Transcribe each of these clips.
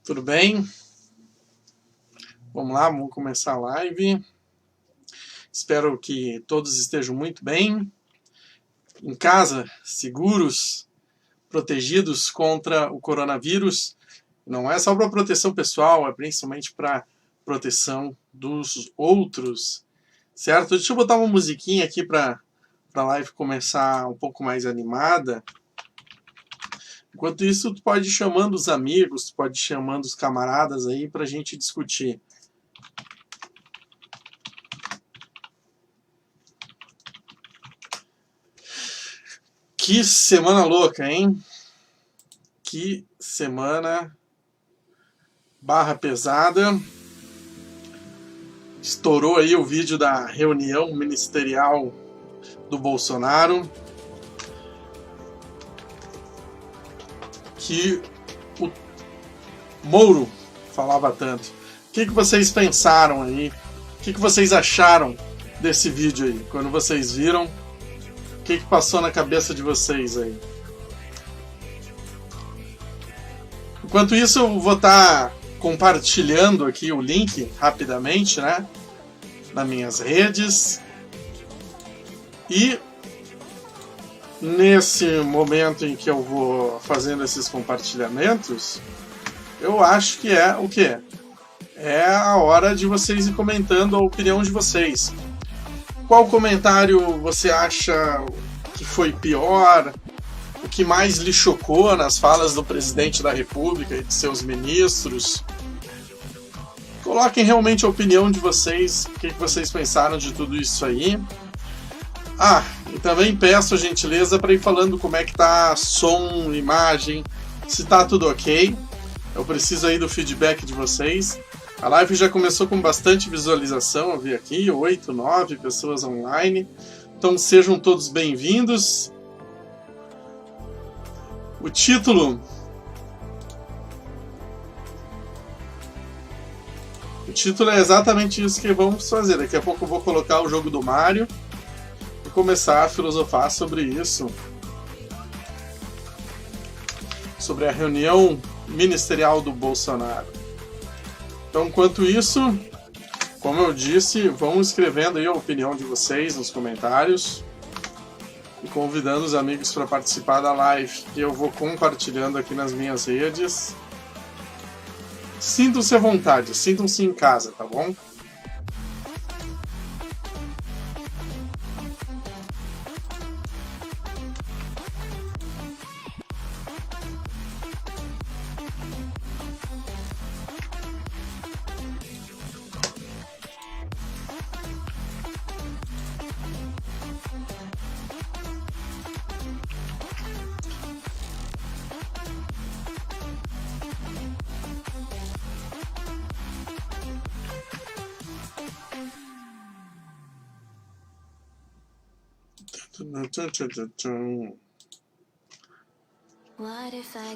Tudo bem? Vamos lá, vamos começar a live. Espero que todos estejam muito bem, em casa, seguros, protegidos contra o coronavírus. Não é só para proteção pessoal, é principalmente para proteção dos outros, certo? Deixa eu botar uma musiquinha aqui para a live começar um pouco mais animada. Enquanto isso, tu pode ir chamando os amigos, tu pode ir chamando os camaradas aí para a gente discutir. Que semana louca, hein? Que semana barra pesada. Estourou aí o vídeo da reunião ministerial do Bolsonaro, que o Moro falava tanto. O que vocês pensaram aí? O que vocês acharam desse vídeo aí? Quando vocês viram, o que passou na cabeça de vocês aí? Enquanto isso, eu vou estar compartilhando aqui o link rapidamente, né? Nas minhas redes. E nesse momento em que eu vou fazendo esses compartilhamentos, eu acho que é o quê? É a hora de vocês ir comentando a opinião de vocês. Qual comentário você acha que foi pior? O que mais lhe chocou nas falas do presidente da República e de seus ministros? Coloquem realmente a opinião de vocês, o que vocês pensaram de tudo isso aí. E também peço a gentileza para ir falando como é que tá som, imagem, se tá tudo ok. Eu preciso aí do feedback de vocês. A live já começou com bastante visualização, eu vi aqui, 8, 9 pessoas online. Então sejam todos bem-vindos. O título é exatamente isso que vamos fazer. Daqui a pouco eu vou colocar o jogo do Mario e começar a filosofar sobre isso. Sobre a reunião ministerial do Bolsonaro. Então, enquanto isso, como eu disse, vão escrevendo aí a opinião de vocês nos comentários e convidando os amigos para participar da live que eu vou compartilhando aqui nas minhas redes. Sintam-se à vontade, sintam-se em casa, tá bom?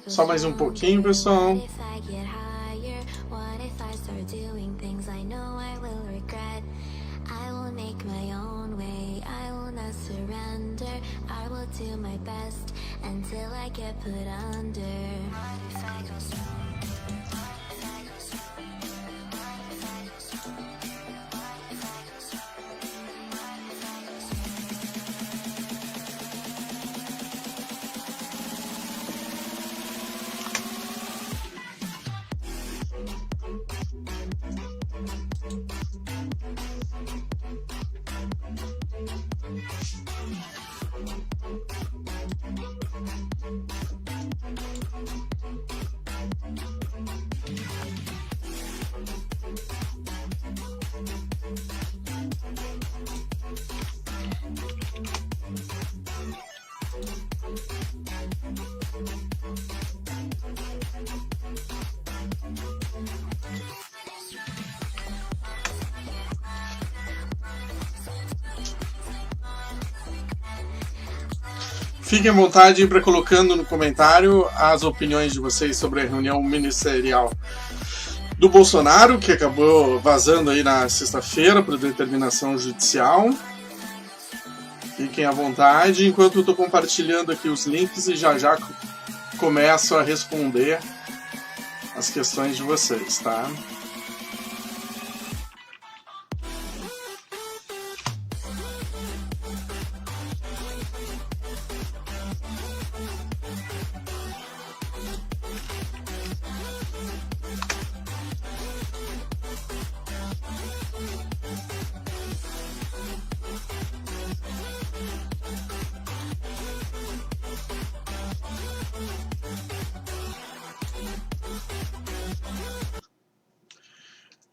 Só mais um pouquinho, pessoal. Fiquem à vontade para colocando no comentário as opiniões de vocês sobre a reunião ministerial do Bolsonaro, que acabou vazando aí na sexta-feira por determinação judicial. Fiquem à vontade, enquanto eu estou compartilhando aqui os links e já começo a responder as questões de vocês, tá?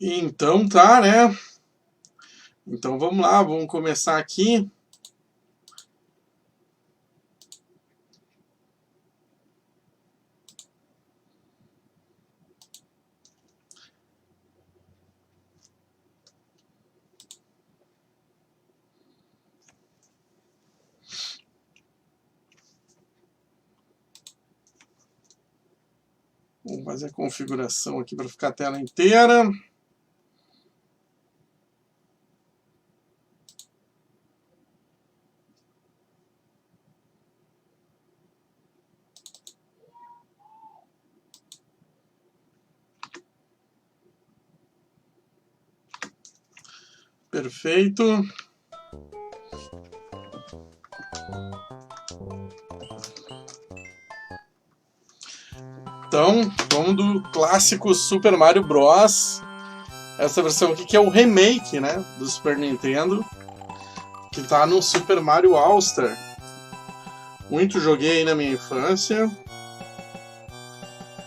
Então tá, né? Então vamos lá, vamos começar aqui. Vamos fazer a configuração aqui para ficar a tela inteira. Perfeito. Então, vamos do clássico Super Mario Bros. Essa versão aqui que é o remake, né, do Super Nintendo, que tá no Super Mario All-Star. Muito joguei aí na minha infância.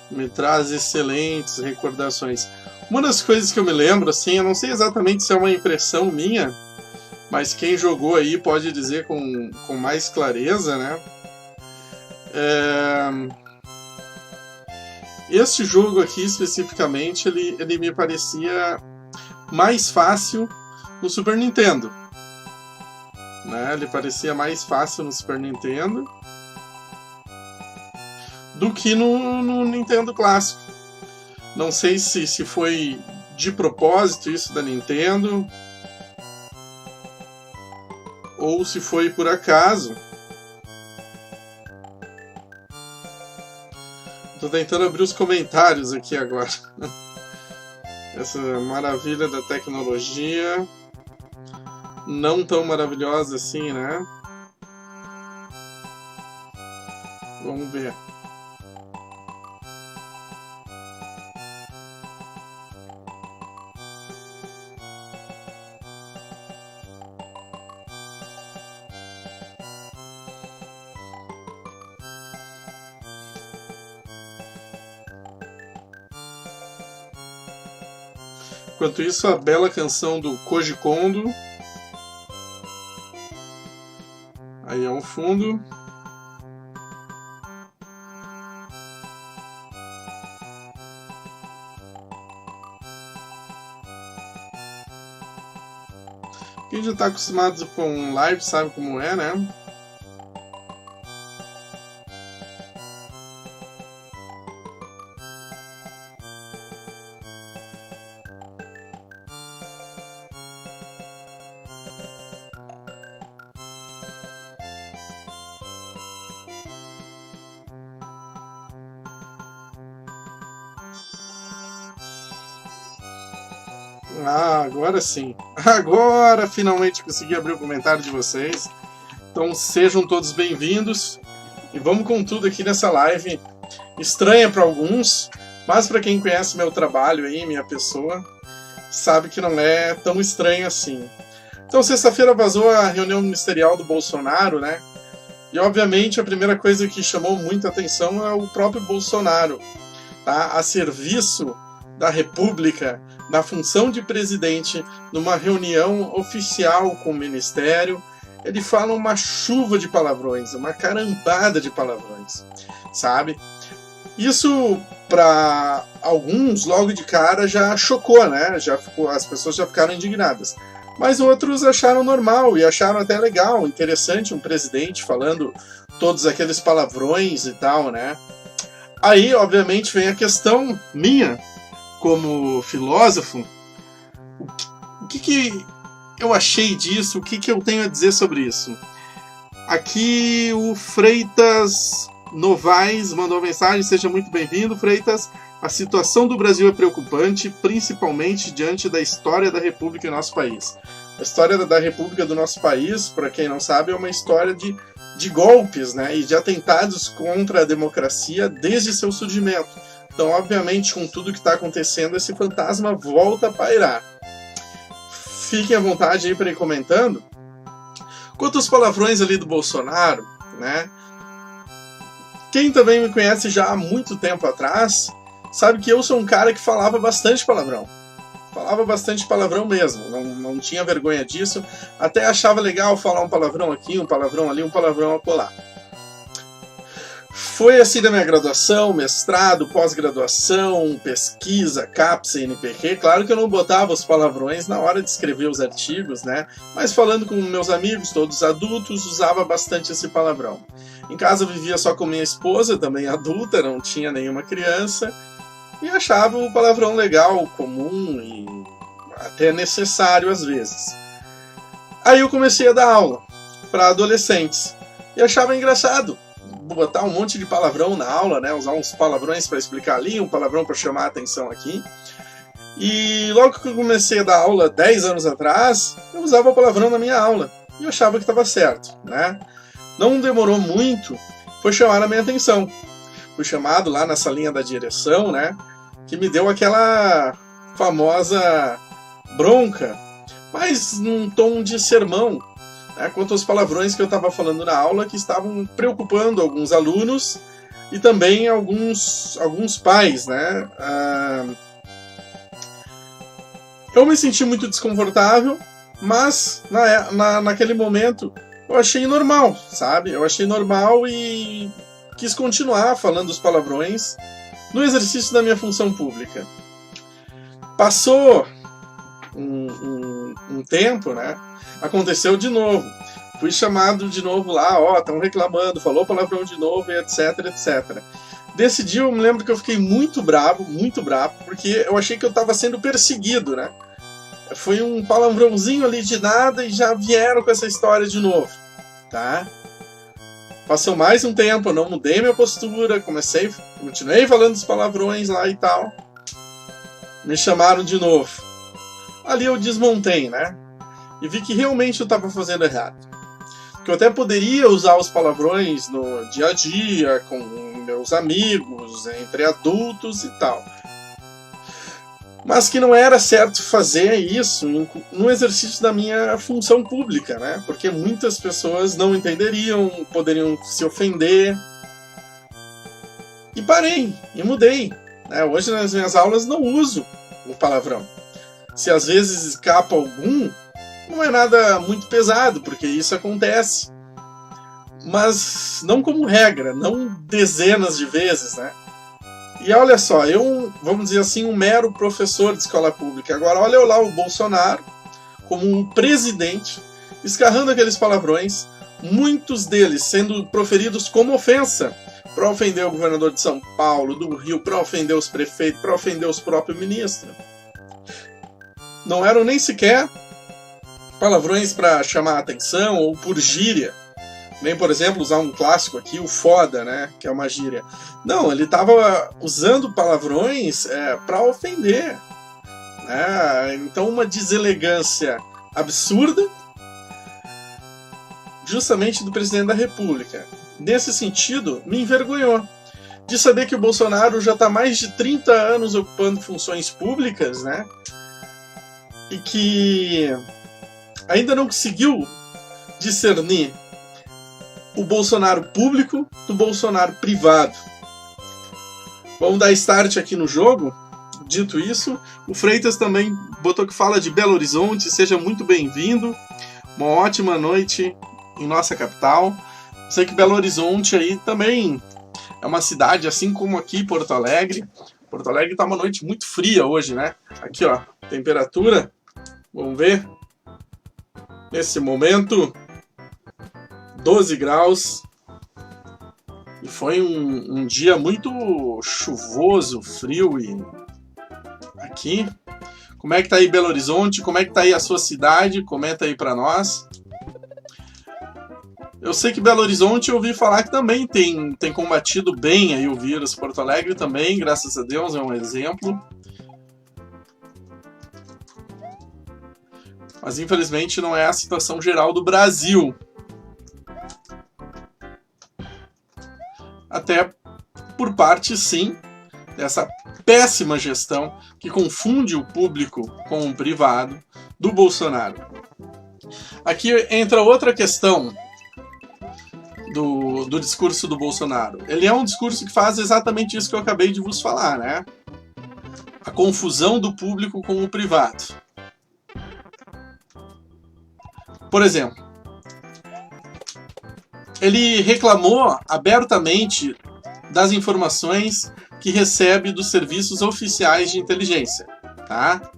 Me traz excelentes recordações. Uma das coisas que eu me lembro, assim, eu não sei exatamente se é uma impressão minha, mas quem jogou aí pode dizer com mais clareza, né? Este jogo aqui, especificamente, ele me parecia mais fácil no Super Nintendo. Né? Ele parecia mais fácil no Super Nintendo do que no Nintendo clássico. Não sei se foi de propósito isso da Nintendo, ou se foi por acaso. Tô tentando abrir os comentários aqui agora. Essa maravilha da tecnologia. Não tão maravilhosa assim, né? Vamos ver. Enquanto isso, a bela canção do Koji Kondo. Aí ao fundo. Quem já está acostumado com live sabe como é, né? Ah, agora sim. Agora finalmente consegui abrir o comentário de vocês. Então sejam todos bem-vindos. E vamos com tudo aqui nessa live. Estranha para alguns, mas para quem conhece meu trabalho aí, minha pessoa, sabe que não é tão estranho assim. Então sexta-feira vazou a reunião ministerial do Bolsonaro, né? E obviamente a primeira coisa que chamou muita atenção é o próprio Bolsonaro, tá? A serviço da República, na função de presidente, numa reunião oficial com o Ministério, ele fala uma chuva de palavrões, uma carambada de palavrões, sabe? Isso, para alguns, logo de cara, já chocou, né? As pessoas já ficaram indignadas. Mas outros acharam normal e acharam até legal, interessante um presidente falando todos aqueles palavrões e tal, né? Aí, obviamente, vem a questão minha, como filósofo, o que eu achei disso, o que eu tenho a dizer sobre isso. Aqui o Freitas Novaes mandou mensagem, seja muito bem-vindo, Freitas. A situação do Brasil é preocupante, principalmente diante da história da República em nosso país. A história da República do nosso país, para quem não sabe, é uma história de golpes, né, e de atentados contra a democracia desde seu surgimento. Então, obviamente, com tudo que está acontecendo, esse fantasma volta a pairar. Fiquem à vontade aí para ir comentando. Quanto aos palavrões ali do Bolsonaro, né, quem também me conhece já há muito tempo atrás, sabe que eu sou um cara que falava bastante palavrão. Falava bastante palavrão mesmo, não tinha vergonha disso, até achava legal falar um palavrão aqui, um palavrão ali, um palavrão acolá. Foi assim da minha graduação, mestrado, pós-graduação, pesquisa, CAPES, CNPq. Claro que eu não botava os palavrões na hora de escrever os artigos, né? Mas falando com meus amigos, todos adultos, usava bastante esse palavrão. Em casa eu vivia só com minha esposa, também adulta, não tinha nenhuma criança, e achava o palavrão legal, comum e até necessário às vezes. Aí eu comecei a dar aula para adolescentes e achava engraçado botar um monte de palavrão na aula, né? Usar uns palavrões para explicar ali, um palavrão para chamar a atenção aqui. E logo que eu comecei a dar aula 10 anos atrás, eu usava palavrão na minha aula e eu achava que estava certo, né? Não demorou muito, foi chamar a minha atenção. Fui chamado lá na salinha da direção, né? Que me deu aquela famosa bronca, mas num tom de sermão, né, quanto aos palavrões que eu estava falando na aula, que estavam preocupando alguns alunos e também alguns pais, né? Eu me senti muito desconfortável, mas naquele momento eu achei normal, sabe? Eu achei normal e quis continuar falando os palavrões no exercício da minha função pública. Passou um tempo, né? Aconteceu de novo. Fui chamado de novo lá, estão reclamando, falou palavrão de novo, e etc, etc. Desse dia eu me lembro que eu fiquei muito bravo, porque eu achei que eu estava sendo perseguido, né? Foi um palavrãozinho ali de nada e já vieram com essa história de novo, tá? Passou mais um tempo, eu não mudei minha postura, continuei falando os palavrões lá e tal. Me chamaram de novo. Ali eu desmontei, né? E vi que realmente eu estava fazendo errado. Que eu até poderia usar os palavrões no dia a dia, com meus amigos, entre adultos e tal. Mas que não era certo fazer isso no exercício da minha função pública, né? Porque muitas pessoas não entenderiam, poderiam se ofender. E parei, e mudei, né? Hoje nas minhas aulas não uso o palavrão. Se às vezes escapa algum, não é nada muito pesado, porque isso acontece. Mas não como regra, não dezenas de vezes, né? E olha só, eu, vamos dizer assim, um mero professor de escola pública. Agora, olha lá o Bolsonaro, como um presidente, escarrando aqueles palavrões, muitos deles sendo proferidos como ofensa, para ofender o governador de São Paulo, do Rio, para ofender os prefeitos, para ofender os próprios ministros. Não eram nem sequer palavrões para chamar a atenção ou por gíria. Nem, por exemplo, usar um clássico aqui, o foda, né? Que é uma gíria. Não, ele estava usando palavrões para ofender. Né? Então, uma deselegância absurda, justamente do presidente da República. Nesse sentido, me envergonhou de saber que o Bolsonaro já está mais de 30 anos ocupando funções públicas, né? E que ainda não conseguiu discernir o Bolsonaro público do Bolsonaro privado. Vamos dar start aqui no jogo. Dito isso, o Freitas também botou que fala de Belo Horizonte. Seja muito bem-vindo. Uma ótima noite em nossa capital. Sei que Belo Horizonte aí também é uma cidade, assim como aqui Porto Alegre. Porto Alegre tá uma noite muito fria hoje, né? Aqui, ó, temperatura. Vamos ver. Nesse momento, 12 graus, e foi um dia muito chuvoso, frio. E aqui, como é que tá aí Belo Horizonte? Como é que tá aí a sua cidade? Comenta aí pra nós. Eu sei que Belo Horizonte eu ouvi falar que também tem combatido bem aí o vírus. Porto Alegre também, graças a Deus, é um exemplo. Mas infelizmente não é a situação geral do Brasil. Até por parte, sim, dessa péssima gestão que confunde o público com o privado do Bolsonaro. Aqui entra outra questão do discurso do Bolsonaro. Ele é um discurso que faz exatamente isso que eu acabei de vos falar, né? A confusão do público com o privado. Por exemplo, ele reclamou abertamente das informações que recebe dos serviços oficiais de inteligência, tá?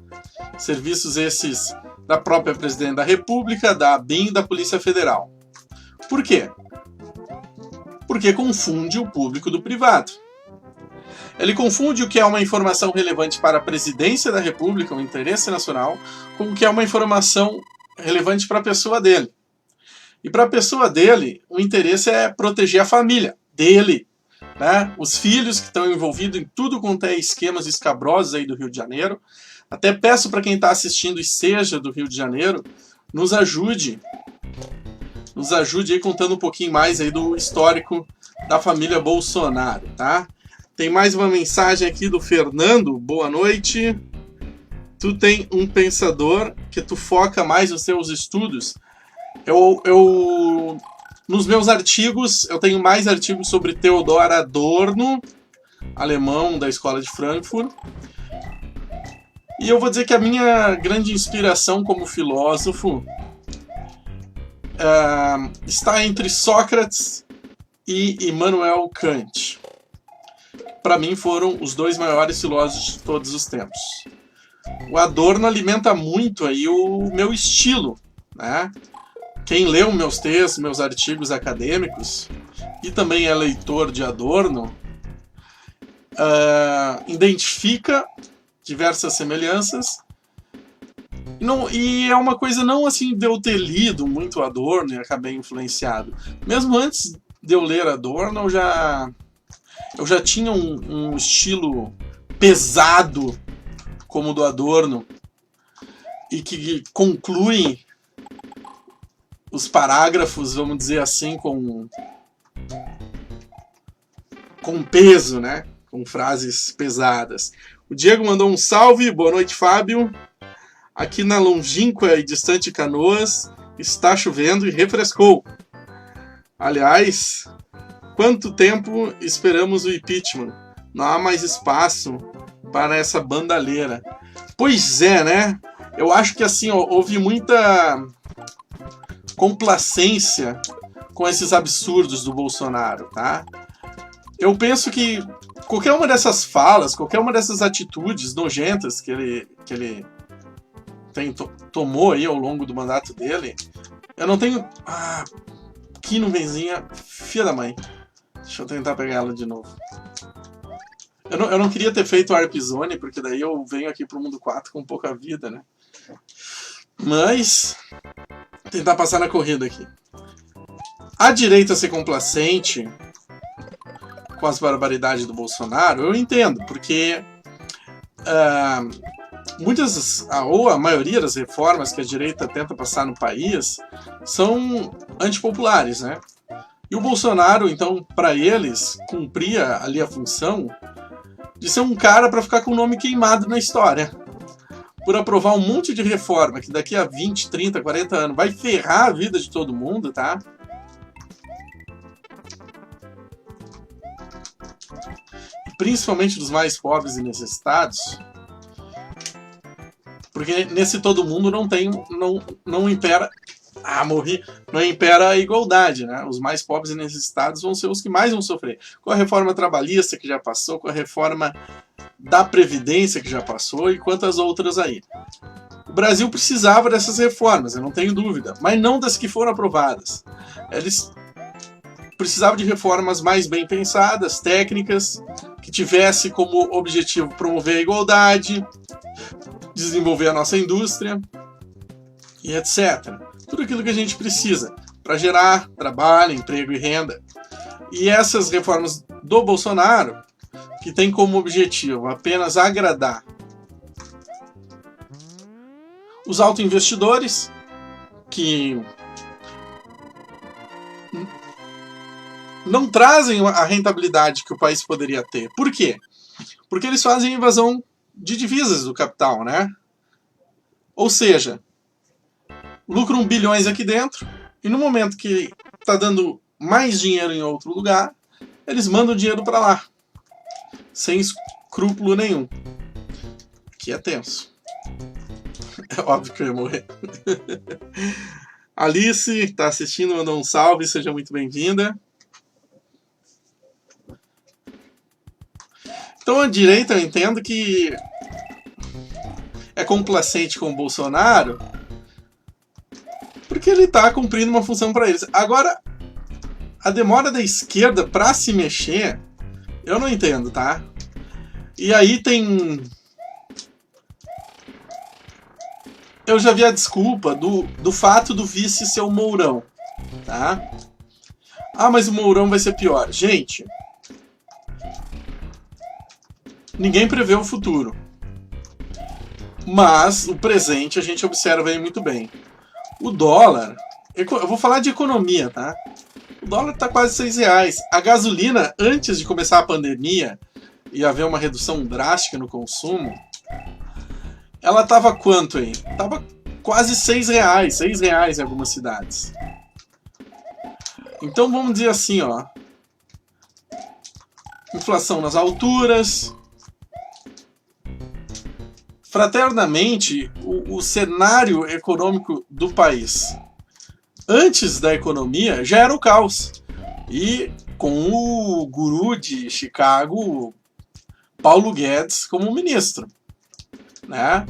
Serviços esses da própria Presidente da República, da ABIN e da Polícia Federal. Por quê? Porque confunde o público do privado. Ele confunde o que é uma informação relevante para a Presidência da República, o interesse nacional, com o que é uma informação relevante para a pessoa dele. E para a pessoa dele, o interesse é proteger a família dele, né? Os filhos que estão envolvidos em tudo quanto é esquemas escabrosos aí do Rio de Janeiro. Até peço para quem está assistindo e seja do Rio de Janeiro, nos ajude aí contando um pouquinho mais aí do histórico da família Bolsonaro, tá? Tem mais uma mensagem aqui do Fernando. Boa noite. Tu tem um pensador que tu foca mais nos seus estudos. Nos meus artigos, eu tenho mais artigos sobre Theodor Adorno, alemão da Escola de Frankfurt. E eu vou dizer que a minha grande inspiração como filósofo está entre Sócrates e Immanuel Kant. Para mim foram os dois maiores filósofos de todos os tempos. O Adorno alimenta muito aí o meu estilo, né? Quem leu meus textos, meus artigos acadêmicos e também é leitor de Adorno, identifica diversas semelhanças. E é uma coisa não assim de eu ter lido muito Adorno e acabei influenciado. Mesmo antes de eu ler Adorno, eu já tinha um estilo pesado como o do Adorno e que conclui os parágrafos, vamos dizer assim, com peso, né? Com frases pesadas. O Diego mandou um salve, boa noite, Fábio. Aqui na longínqua e distante Canoas está chovendo e refrescou. Aliás, quanto tempo esperamos o impeachment? Não há mais espaço para essa bandalheira. Pois é, né? Eu acho que assim, houve muita complacência com esses absurdos do Bolsonaro, tá? Eu penso que qualquer uma dessas falas, qualquer uma dessas atitudes nojentas que ele tomou aí ao longo do mandato dele, eu não tenho... que nuvenzinha, filha da mãe. Deixa eu tentar pegar ela de novo. Eu não queria ter feito o Warp Zone, porque daí eu venho aqui pro mundo 4 com pouca vida, né? Mas... tentar passar na corrida aqui. A direita ser complacente com as barbaridades do Bolsonaro, eu entendo, porque ou a maioria das reformas que a direita tenta passar no país são antipopulares, né? E o Bolsonaro, então, para eles, cumpria ali a função de ser um cara para ficar com o nome queimado na história. Por aprovar um monte de reforma que daqui a 20, 30, 40 anos vai ferrar a vida de todo mundo, tá? Principalmente dos mais pobres e necessitados. Porque nesse todo mundo não impera... não impera a igualdade, né? Os mais pobres e necessitados vão ser os que mais vão sofrer. Com a reforma trabalhista que já passou, com a reforma da Previdência que já passou e quantas outras aí. O Brasil precisava dessas reformas, eu não tenho dúvida, mas não das que foram aprovadas. Eles precisavam de reformas mais bem pensadas, técnicas, que tivesse como objetivo promover a igualdade, desenvolver a nossa indústria e etc. Tudo aquilo que a gente precisa para gerar trabalho, emprego e renda. E essas reformas do Bolsonaro, que tem como objetivo apenas agradar os autoinvestidores, que não trazem a rentabilidade que o país poderia ter. Por quê? Porque eles fazem invasão de divisas do capital, né? Ou seja, lucram bilhões aqui dentro e no momento que está dando mais dinheiro em outro lugar, eles mandam o dinheiro para lá, sem escrúpulo nenhum. Que é tenso. É óbvio que eu ia morrer. Alice está assistindo, mandou um salve, seja muito bem-vinda. Então a direita, eu entendo que é complacente com o Bolsonaro porque ele está cumprindo uma função para eles. Agora, a demora da esquerda para se mexer, eu não entendo, tá? E aí tem... Eu já vi a desculpa do fato do vice ser o Mourão, tá? Ah, mas o Mourão vai ser pior. Gente, ninguém prevê o futuro. Mas o presente a gente observa aí muito bem. O dólar... Eu vou falar de economia, tá? O dólar tá quase R$6. A gasolina, antes de começar a pandemia e haver uma redução drástica no consumo, ela tava quanto aí? Tava quase R$6. R$6 em algumas cidades. Então vamos dizer assim, ó. Inflação nas alturas. Fraternamente, o cenário econômico do país antes da economia já era o caos. E com o guru de Chicago, Paulo Guedes, como ministro, né?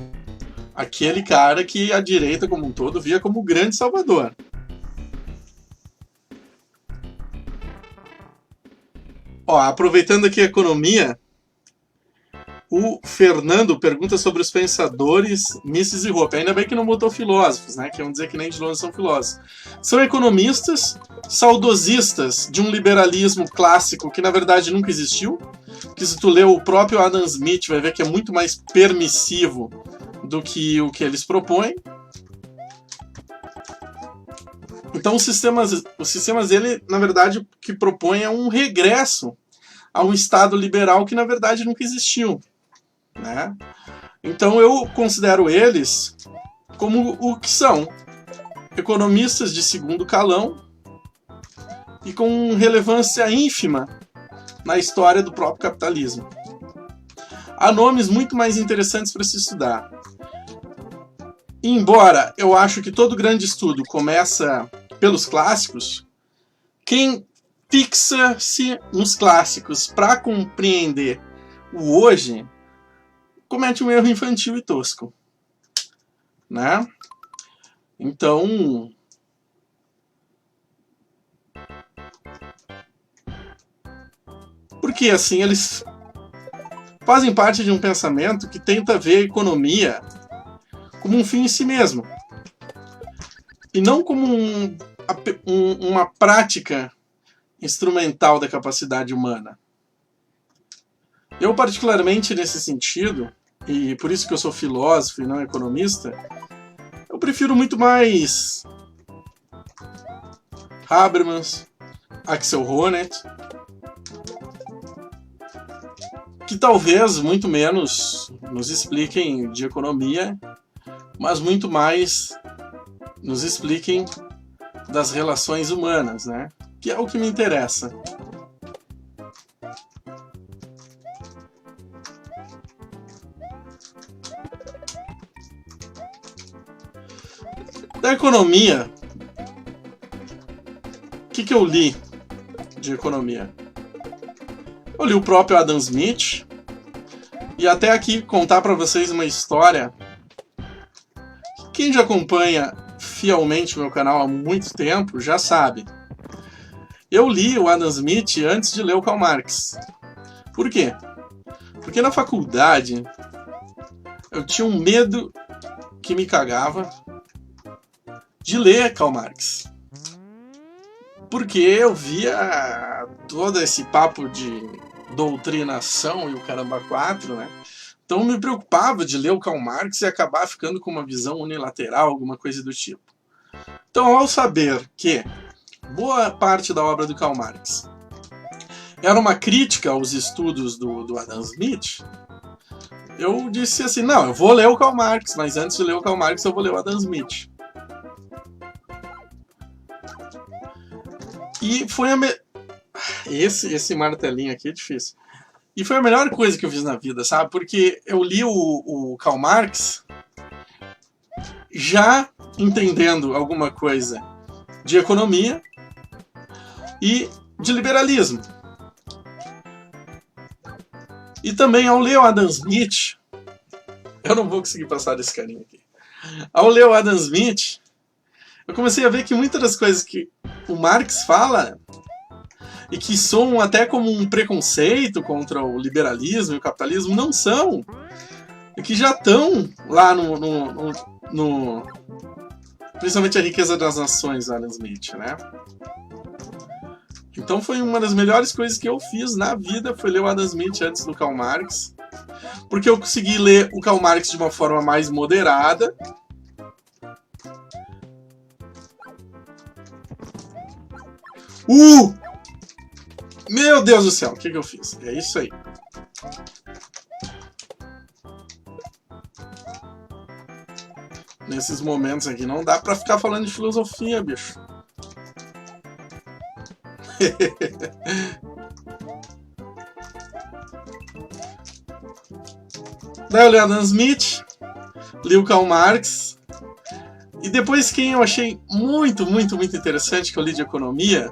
Aquele cara que a direita como um todo via como o grande salvador. Ó, aproveitando aqui a economia, o Fernando pergunta sobre os pensadores Mises e Hoppe. Ainda bem que não botou filósofos, né? Que vão dizer que nem de longe são filósofos. São economistas saudosistas de um liberalismo clássico que na verdade nunca existiu. Que se tu ler o próprio Adam Smith vai ver que é muito mais permissivo do que o que eles propõem. Então os sistemas dele, na verdade, que propõe é um regresso a um Estado liberal que na verdade nunca existiu, né? Então eu considero eles como o que são, economistas de segundo calão e com relevância ínfima na história do próprio capitalismo. Há nomes muito mais interessantes para se estudar. Embora eu acho que todo grande estudo começa pelos clássicos, quem fixa-se nos clássicos para compreender o hoje comete um erro infantil e tosco, né? Então, porque assim eles fazem parte de um pensamento que tenta ver a economia como um fim em si mesmo e não como uma prática instrumental da capacidade humana. Eu, particularmente nesse sentido, e por isso que eu sou filósofo e não economista, eu prefiro muito mais Habermas, Axel Honneth, que talvez muito menos nos expliquem de economia, mas muito mais nos expliquem das relações humanas, né? Que é o que me interessa. Da economia, o que eu li de economia? Eu li o próprio Adam Smith e até aqui contar para vocês uma história. Quem já acompanha fielmente o meu canal há muito tempo já sabe. Eu li o Adam Smith antes de ler o Karl Marx. Por quê? Porque na faculdade eu tinha um medo que me cagava de ler Karl Marx. porque eu via todo esse papo de doutrinação e o caramba 4, né? Então me preocupava de ler o Karl Marx e acabar ficando com uma visão unilateral, alguma coisa do tipo. Então, ao saber que boa parte da obra do Karl Marx era uma crítica aos estudos do Adam Smith, eu disse assim, não, eu vou ler o Karl Marx, mas antes de ler o Karl Marx eu vou ler o Adam Smith. E foi esse martelinho aqui é difícil. E foi a melhor coisa que eu fiz na vida, sabe? Porque eu li o Karl Marx já entendendo alguma coisa de economia e de liberalismo. E também ao ler o Adam Smith, eu não vou conseguir passar desse carinha aqui. Ao ler o Adam Smith, eu comecei a ver que muitas das coisas que o Marx fala e que soam até como um preconceito contra o liberalismo e o capitalismo não são. E que já estão lá no principalmente a riqueza das nações, Adam Smith, né? Então foi uma das melhores coisas que eu fiz na vida, foi ler o Adam Smith antes do Karl Marx, porque eu consegui ler o Karl Marx de uma forma mais moderada. Meu Deus do céu, o que eu fiz? É isso aí. Nesses momentos aqui não dá pra ficar falando de filosofia, bicho. Daí eu li Adam Smith, li o Karl Marx, e depois quem eu achei muito interessante que eu li de economia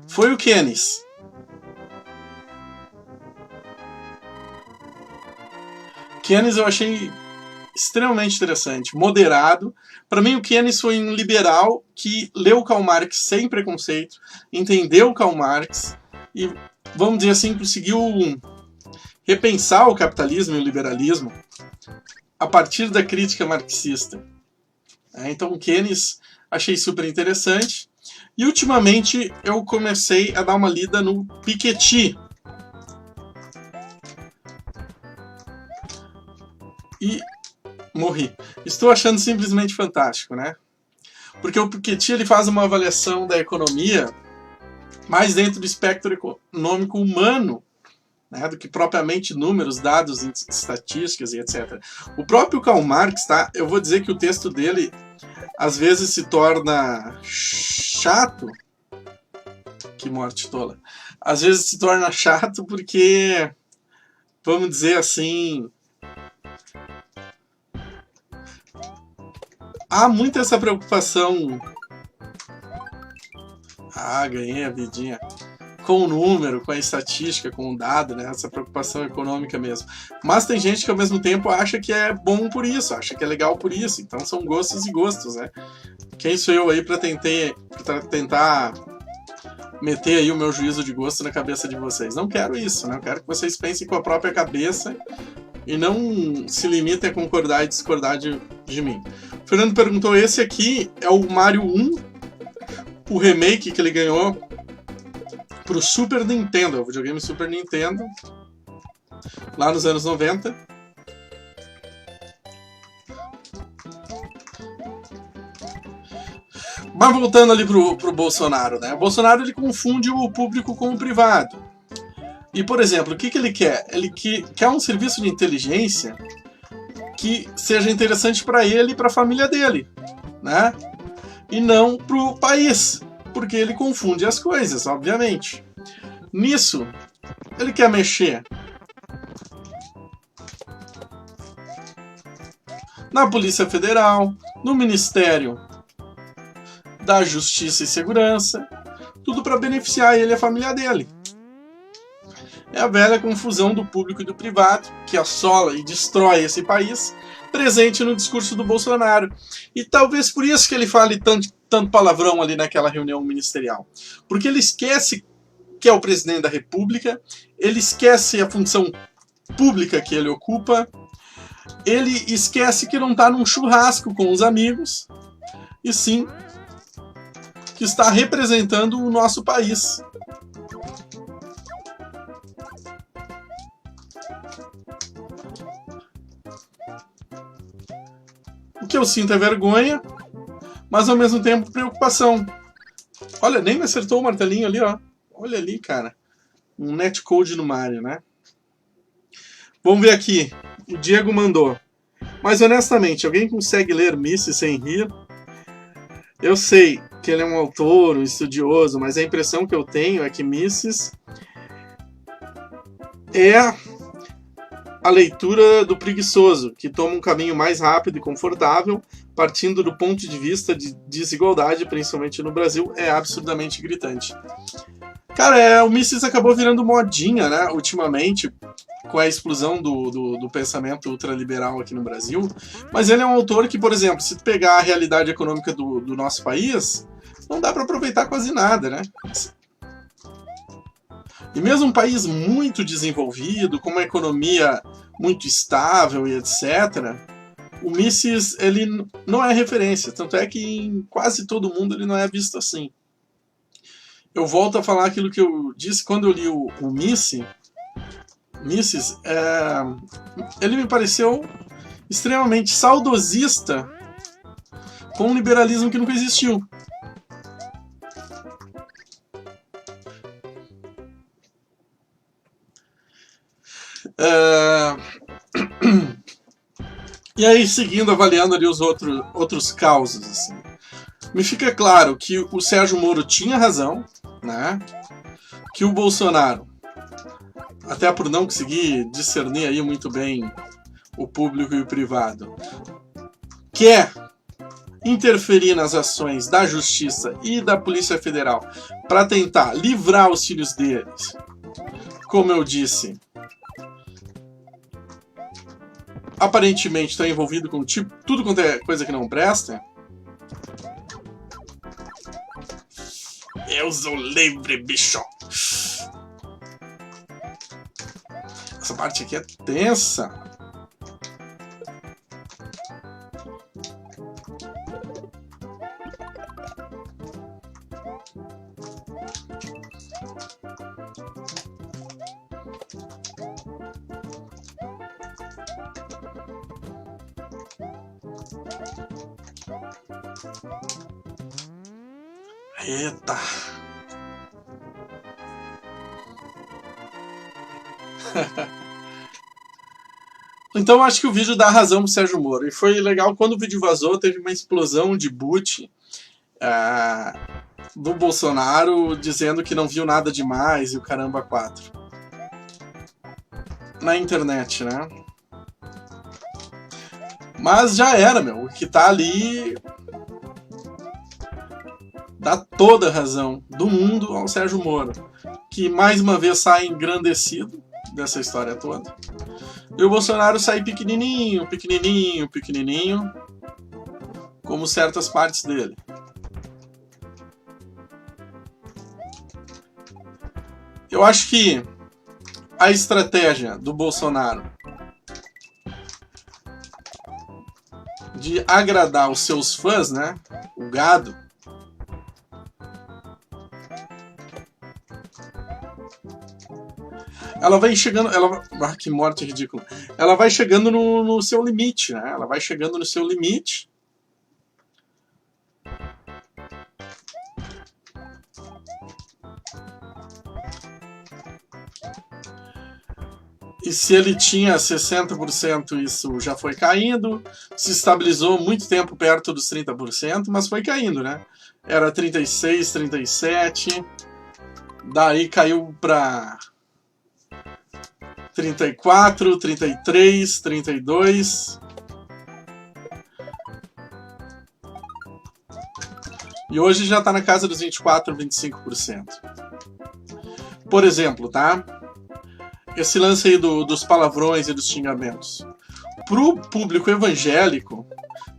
foi o Keynes. Keynes eu achei extremamente interessante, moderado. Para mim, o Keynes foi um liberal que leu Karl Marx sem preconceito, entendeu Karl Marx e, vamos dizer assim, conseguiu repensar o capitalismo e o liberalismo a partir da crítica marxista. Então, o Keynes achei super interessante. E, ultimamente, eu comecei a dar uma lida no Piketty. E morri. Estou achando simplesmente fantástico, né? Porque o Piketty ele faz uma avaliação da economia mais dentro do espectro econômico humano, né, do que propriamente números, dados, estatísticas e etc. O próprio Karl Marx, tá? Eu vou dizer que o texto dele às vezes se torna chato. Que morte tola. Às vezes se torna chato porque, vamos dizer assim, há muito essa preocupação. Ganhei a vidinha. Com o número, com a estatística, com o dado, né? Essa preocupação econômica mesmo. Mas tem gente que ao mesmo tempo acha que é bom por isso, acha que é legal por isso. Então são gostos e gostos, né? Quem sou eu aí para tentar meter aí o meu juízo de gosto na cabeça de vocês? Não quero isso, né? Eu quero que vocês pensem com a própria cabeça e não se limitem a concordar e discordar de mim. O Fernando perguntou, esse aqui é o Mario 1, o remake que ele ganhou pro Super Nintendo, o videogame Super Nintendo, lá nos anos 90. Mas voltando ali pro Bolsonaro, né? O Bolsonaro ele confunde o público com o privado. E, por exemplo, o que ele quer? Ele quer um serviço de inteligência que seja interessante para ele e para a família dele, né? E não pro país, porque ele confunde as coisas, obviamente. Nisso, ele quer mexer na Polícia Federal, no Ministério da Justiça e Segurança, tudo para beneficiar ele e a família dele. É a velha confusão do público e do privado, que assola e destrói esse país, presente no discurso do Bolsonaro. E talvez por isso que ele fale tanto palavrão ali naquela reunião ministerial. Porque ele esquece que é o presidente da República, ele esquece a função pública que ele ocupa, ele esquece que não está num churrasco com os amigos, e sim que está representando o nosso país. O que eu sinto é vergonha, mas ao mesmo tempo preocupação. Olha, nem me acertou o martelinho ali, ó. Olha ali, cara. Um netcode no Mario, né? Vamos ver aqui. O Diego mandou. Mas honestamente, alguém consegue ler Mises sem rir? Eu sei que ele é um autor, um estudioso, mas a impressão que eu tenho é que Mises é a leitura do preguiçoso, que toma um caminho mais rápido e confortável, partindo do ponto de vista de desigualdade, principalmente no Brasil, é absurdamente gritante. Cara, o Mises acabou virando modinha, né, ultimamente, com a explosão do pensamento ultraliberal aqui no Brasil, mas ele é um autor que, por exemplo, se tu pegar a realidade econômica do nosso país, não dá para aproveitar quase nada, né? E mesmo um país muito desenvolvido, com uma economia muito estável e etc., o Mises, ele não é referência, tanto é que em quase todo mundo ele não é visto assim. Eu volto a falar aquilo que eu disse quando eu li o Mises, ele me pareceu extremamente saudosista com um liberalismo que nunca existiu. E aí, seguindo, avaliando ali os outros causos, assim, me fica claro que o Sérgio Moro tinha razão, né? Que o Bolsonaro, até por não conseguir discernir aí muito bem o público e o privado, quer interferir nas ações da Justiça e da Polícia Federal para tentar livrar os filhos deles, como eu disse, aparentemente está envolvido com tudo quanto é coisa que não presta. Eu sou livre, bicho. Essa parte aqui é tensa. Eita. Então acho que o vídeo dá razão pro Sérgio Moro. E foi legal quando o vídeo vazou, teve uma explosão de boot do Bolsonaro dizendo que não viu nada demais e o caramba 4. Na internet, né? Mas já era, meu. O que tá ali dá toda a razão do mundo ao Sérgio Moro, que mais uma vez sai engrandecido dessa história toda. E o Bolsonaro sai pequenininho, pequenininho, pequenininho, como certas partes dele. Eu acho que a estratégia do Bolsonaro de agradar os seus fãs, né, o gado, ela vai chegando, que morte ridícula. Ela vai chegando no seu limite, né? Ela vai chegando no seu limite. E se ele tinha 60%, isso já foi caindo. Se estabilizou muito tempo perto dos 30%, mas foi caindo, né? Era 36, 37. Daí caiu para 34, 33, 32. E hoje já está na casa dos 24, 25%. Por exemplo, tá? Esse lance aí dos palavrões e dos xingamentos. Pro público evangélico,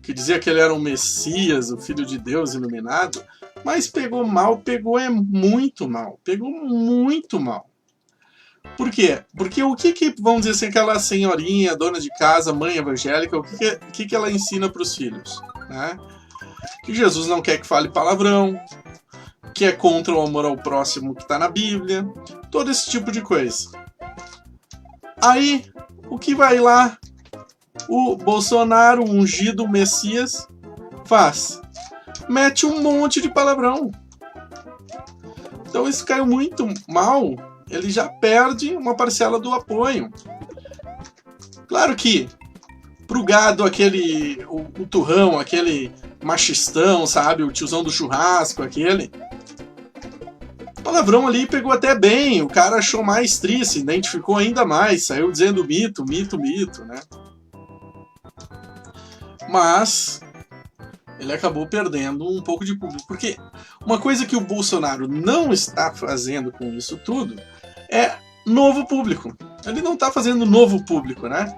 que dizia que ele era um Messias, o Filho de Deus iluminado, mas pegou mal, pegou muito mal. Pegou muito mal. Por quê? Porque o que vamos dizer assim, aquela senhorinha, dona de casa, mãe evangélica, o que ela ensina para os filhos? Né? Que Jesus não quer que fale palavrão, que é contra o amor ao próximo que está na Bíblia, todo esse tipo de coisa. Aí, o que vai lá o Bolsonaro, o ungido Messias, faz? Mete um monte de palavrão. Então isso caiu muito mal, ele já perde uma parcela do apoio. Claro que pro gado, o turrão, aquele machistão, sabe, o tiozão do churrasco, aquele, o palavrão ali pegou até bem, o cara achou mais triste, se identificou ainda mais, saiu dizendo mito, né? Mas ele acabou perdendo um pouco de público, porque uma coisa que o Bolsonaro não está fazendo com isso tudo é novo público. Ele não está fazendo novo público, né?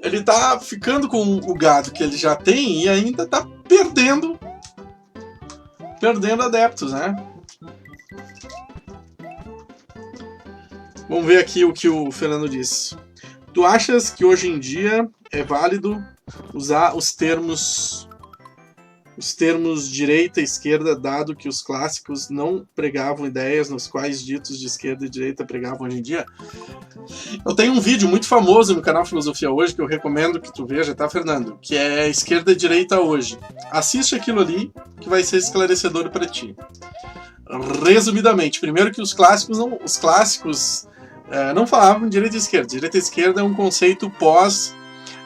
Ele está ficando com o gado que ele já tem e ainda está perdendo adeptos, né? Vamos ver aqui o que o Fernando disse. Tu achas que hoje em dia é válido usar os termos direita e esquerda, dado que os clássicos não pregavam ideias nos quais ditos de esquerda e direita pregavam hoje em dia? Eu tenho um vídeo muito famoso no canal Filosofia Hoje, que eu recomendo que tu veja, tá, Fernando? Que é Esquerda e Direita Hoje. Assiste aquilo ali, que vai ser esclarecedor para ti. Resumidamente, primeiro que os clássicos não falavam de direita e esquerda. Direita e esquerda é um conceito pós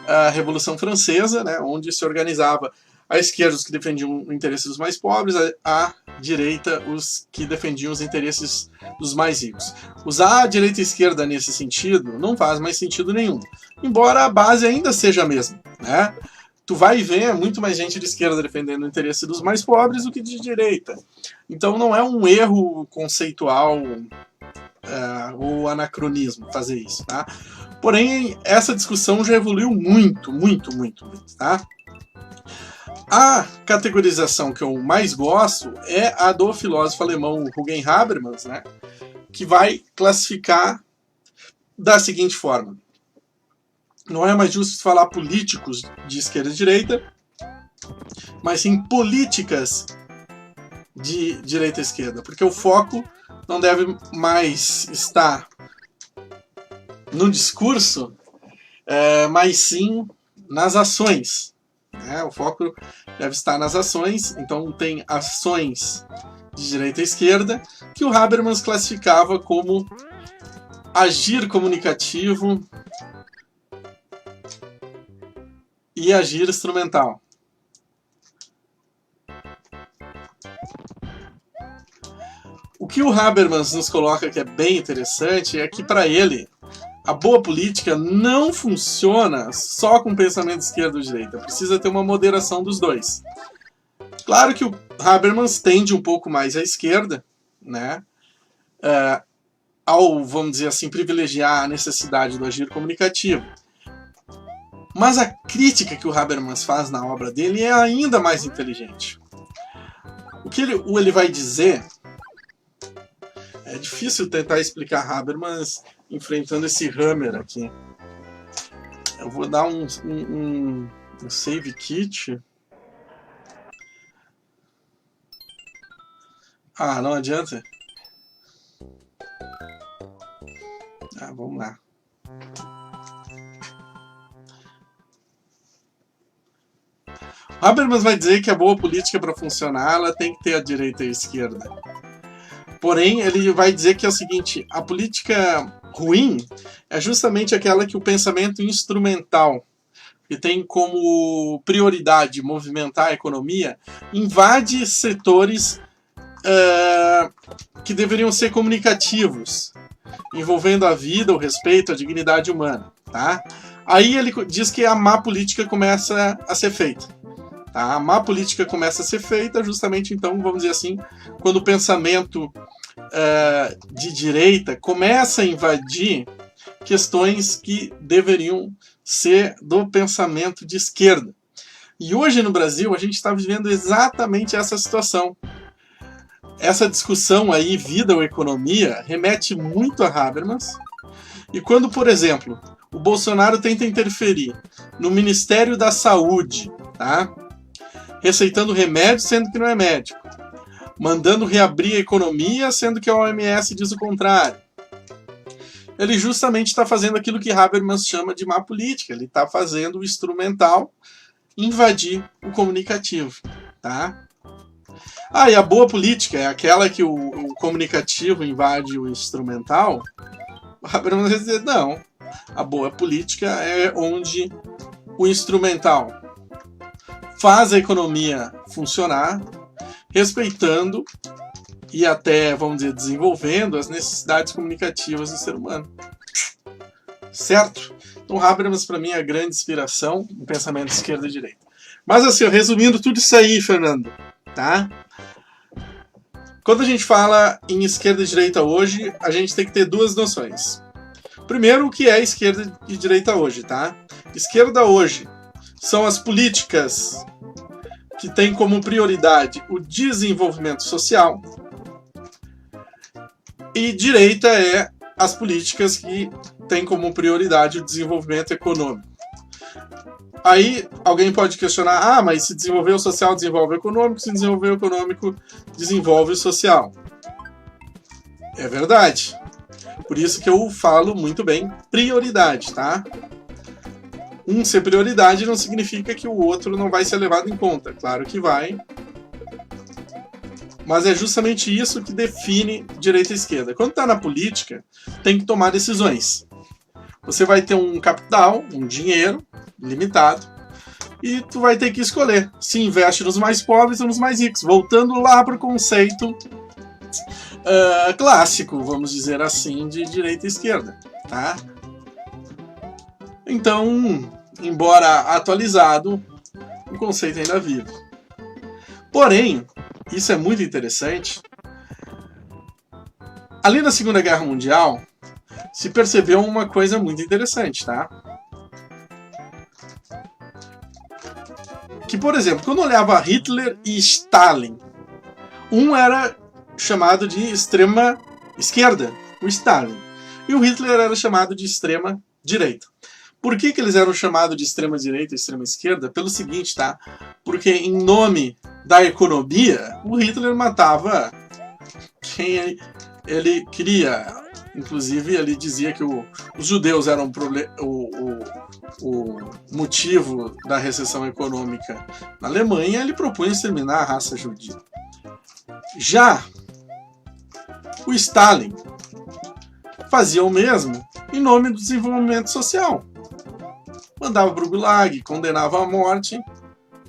a Revolução Francesa, né, onde se organizava à esquerda os que defendiam o interesse dos mais pobres, à direita os que defendiam os interesses dos mais ricos. Usar a direita e a esquerda nesse sentido não faz mais sentido nenhum, embora a base ainda seja a mesma, né? Tu vai ver muito mais gente de esquerda defendendo o interesse dos mais pobres do que de direita. Então não é um erro conceitual ou anacronismo fazer isso, tá? Porém, essa discussão já evoluiu muito, tá? A categorização que eu mais gosto é a do filósofo alemão Jürgen Habermas, né? Que vai classificar da seguinte forma: não é mais justo falar políticos de esquerda e direita, mas sim políticas de direita e esquerda, porque o foco não deve mais estar no discurso, mas sim nas ações. Né? O foco deve estar nas ações, então tem ações de direita e esquerda, que o Habermas classificava como agir comunicativo e agir instrumental. O que o Habermas nos coloca que é bem interessante é que, para ele, a boa política não funciona só com pensamento esquerda ou direita. Precisa ter uma moderação dos dois. Claro que o Habermas tende um pouco mais à esquerda, né? Ao, vamos dizer assim, privilegiar a necessidade do agir comunicativo. Mas a crítica que o Habermas faz na obra dele é ainda mais inteligente. O que ele vai dizer... É difícil tentar explicar Habermas enfrentando esse Hammer aqui. Eu vou dar um save kit. Ah, não adianta? Vamos lá. Habermas vai dizer que a boa política, para funcionar, ela tem que ter a direita e a esquerda. Porém, ele vai dizer que é o seguinte: a política ruim é justamente aquela que o pensamento instrumental, que tem como prioridade movimentar a economia, invade setores que deveriam ser comunicativos, envolvendo a vida, o respeito, a dignidade humana. Tá? Aí ele diz que a má política começa a ser feita. Tá? A má política começa a ser feita justamente, então, vamos dizer assim, quando o pensamento de direita começa a invadir questões que deveriam ser do pensamento de esquerda. E hoje no Brasil a gente está vivendo exatamente essa situação. Essa discussão aí, vida ou economia, remete muito a Habermas, E quando, por exemplo, o Bolsonaro tenta interferir no Ministério da Saúde, tá? Receitando remédio sendo que não é médico, mandando reabrir a economia sendo que a OMS diz o contrário, ele justamente está fazendo aquilo que Habermas chama de má política. Ele está fazendo o instrumental invadir o comunicativo, tá? E a boa política é aquela que o comunicativo invade o instrumental. O Habermas vai dizer, não. A boa política é onde o instrumental faz a economia funcionar, respeitando e até, vamos dizer, desenvolvendo as necessidades comunicativas do ser humano. Certo? Então Habermas, para mim, é a grande inspiração no pensamento de esquerda e direita. Mas assim, resumindo tudo isso aí, Fernando, tá? Quando a gente fala em esquerda e direita hoje, a gente tem que ter duas noções. Primeiro, o que é esquerda e direita hoje, tá? Esquerda hoje são as políticas que têm como prioridade o desenvolvimento social, e direita é as políticas que têm como prioridade o desenvolvimento econômico. Aí alguém pode questionar, mas se desenvolver o social, desenvolve o econômico, se desenvolver o econômico, desenvolve o social. É verdade. Por isso que eu falo muito bem prioridade, tá? Um ser prioridade não significa que o outro não vai ser levado em conta. Claro que vai. Mas é justamente isso que define direita e esquerda. Quando está na política, tem que tomar decisões. Você vai ter um capital, um dinheiro limitado, e tu vai ter que escolher se investe nos mais pobres ou nos mais ricos. Voltando lá para o conceito clássico, vamos dizer assim, de direita e esquerda. Tá? Então, embora atualizado, o conceito ainda vive. Porém, isso é muito interessante. Ali na Segunda Guerra Mundial, se percebeu uma coisa muito interessante, tá? Que, por exemplo, quando olhava Hitler e Stalin, um era chamado de extrema esquerda, o Stalin, e o Hitler era chamado de extrema direita. Por que eles eram chamados de extrema direita e extrema esquerda? Pelo seguinte, tá? Porque em nome da economia, o Hitler matava quem ele queria. Inclusive, ele dizia que os judeus eram o motivo da recessão econômica na Alemanha. Ele propunha exterminar a raça judia. Já o Stalin fazia o mesmo em nome do desenvolvimento social. Mandava para o Gulag, condenava à morte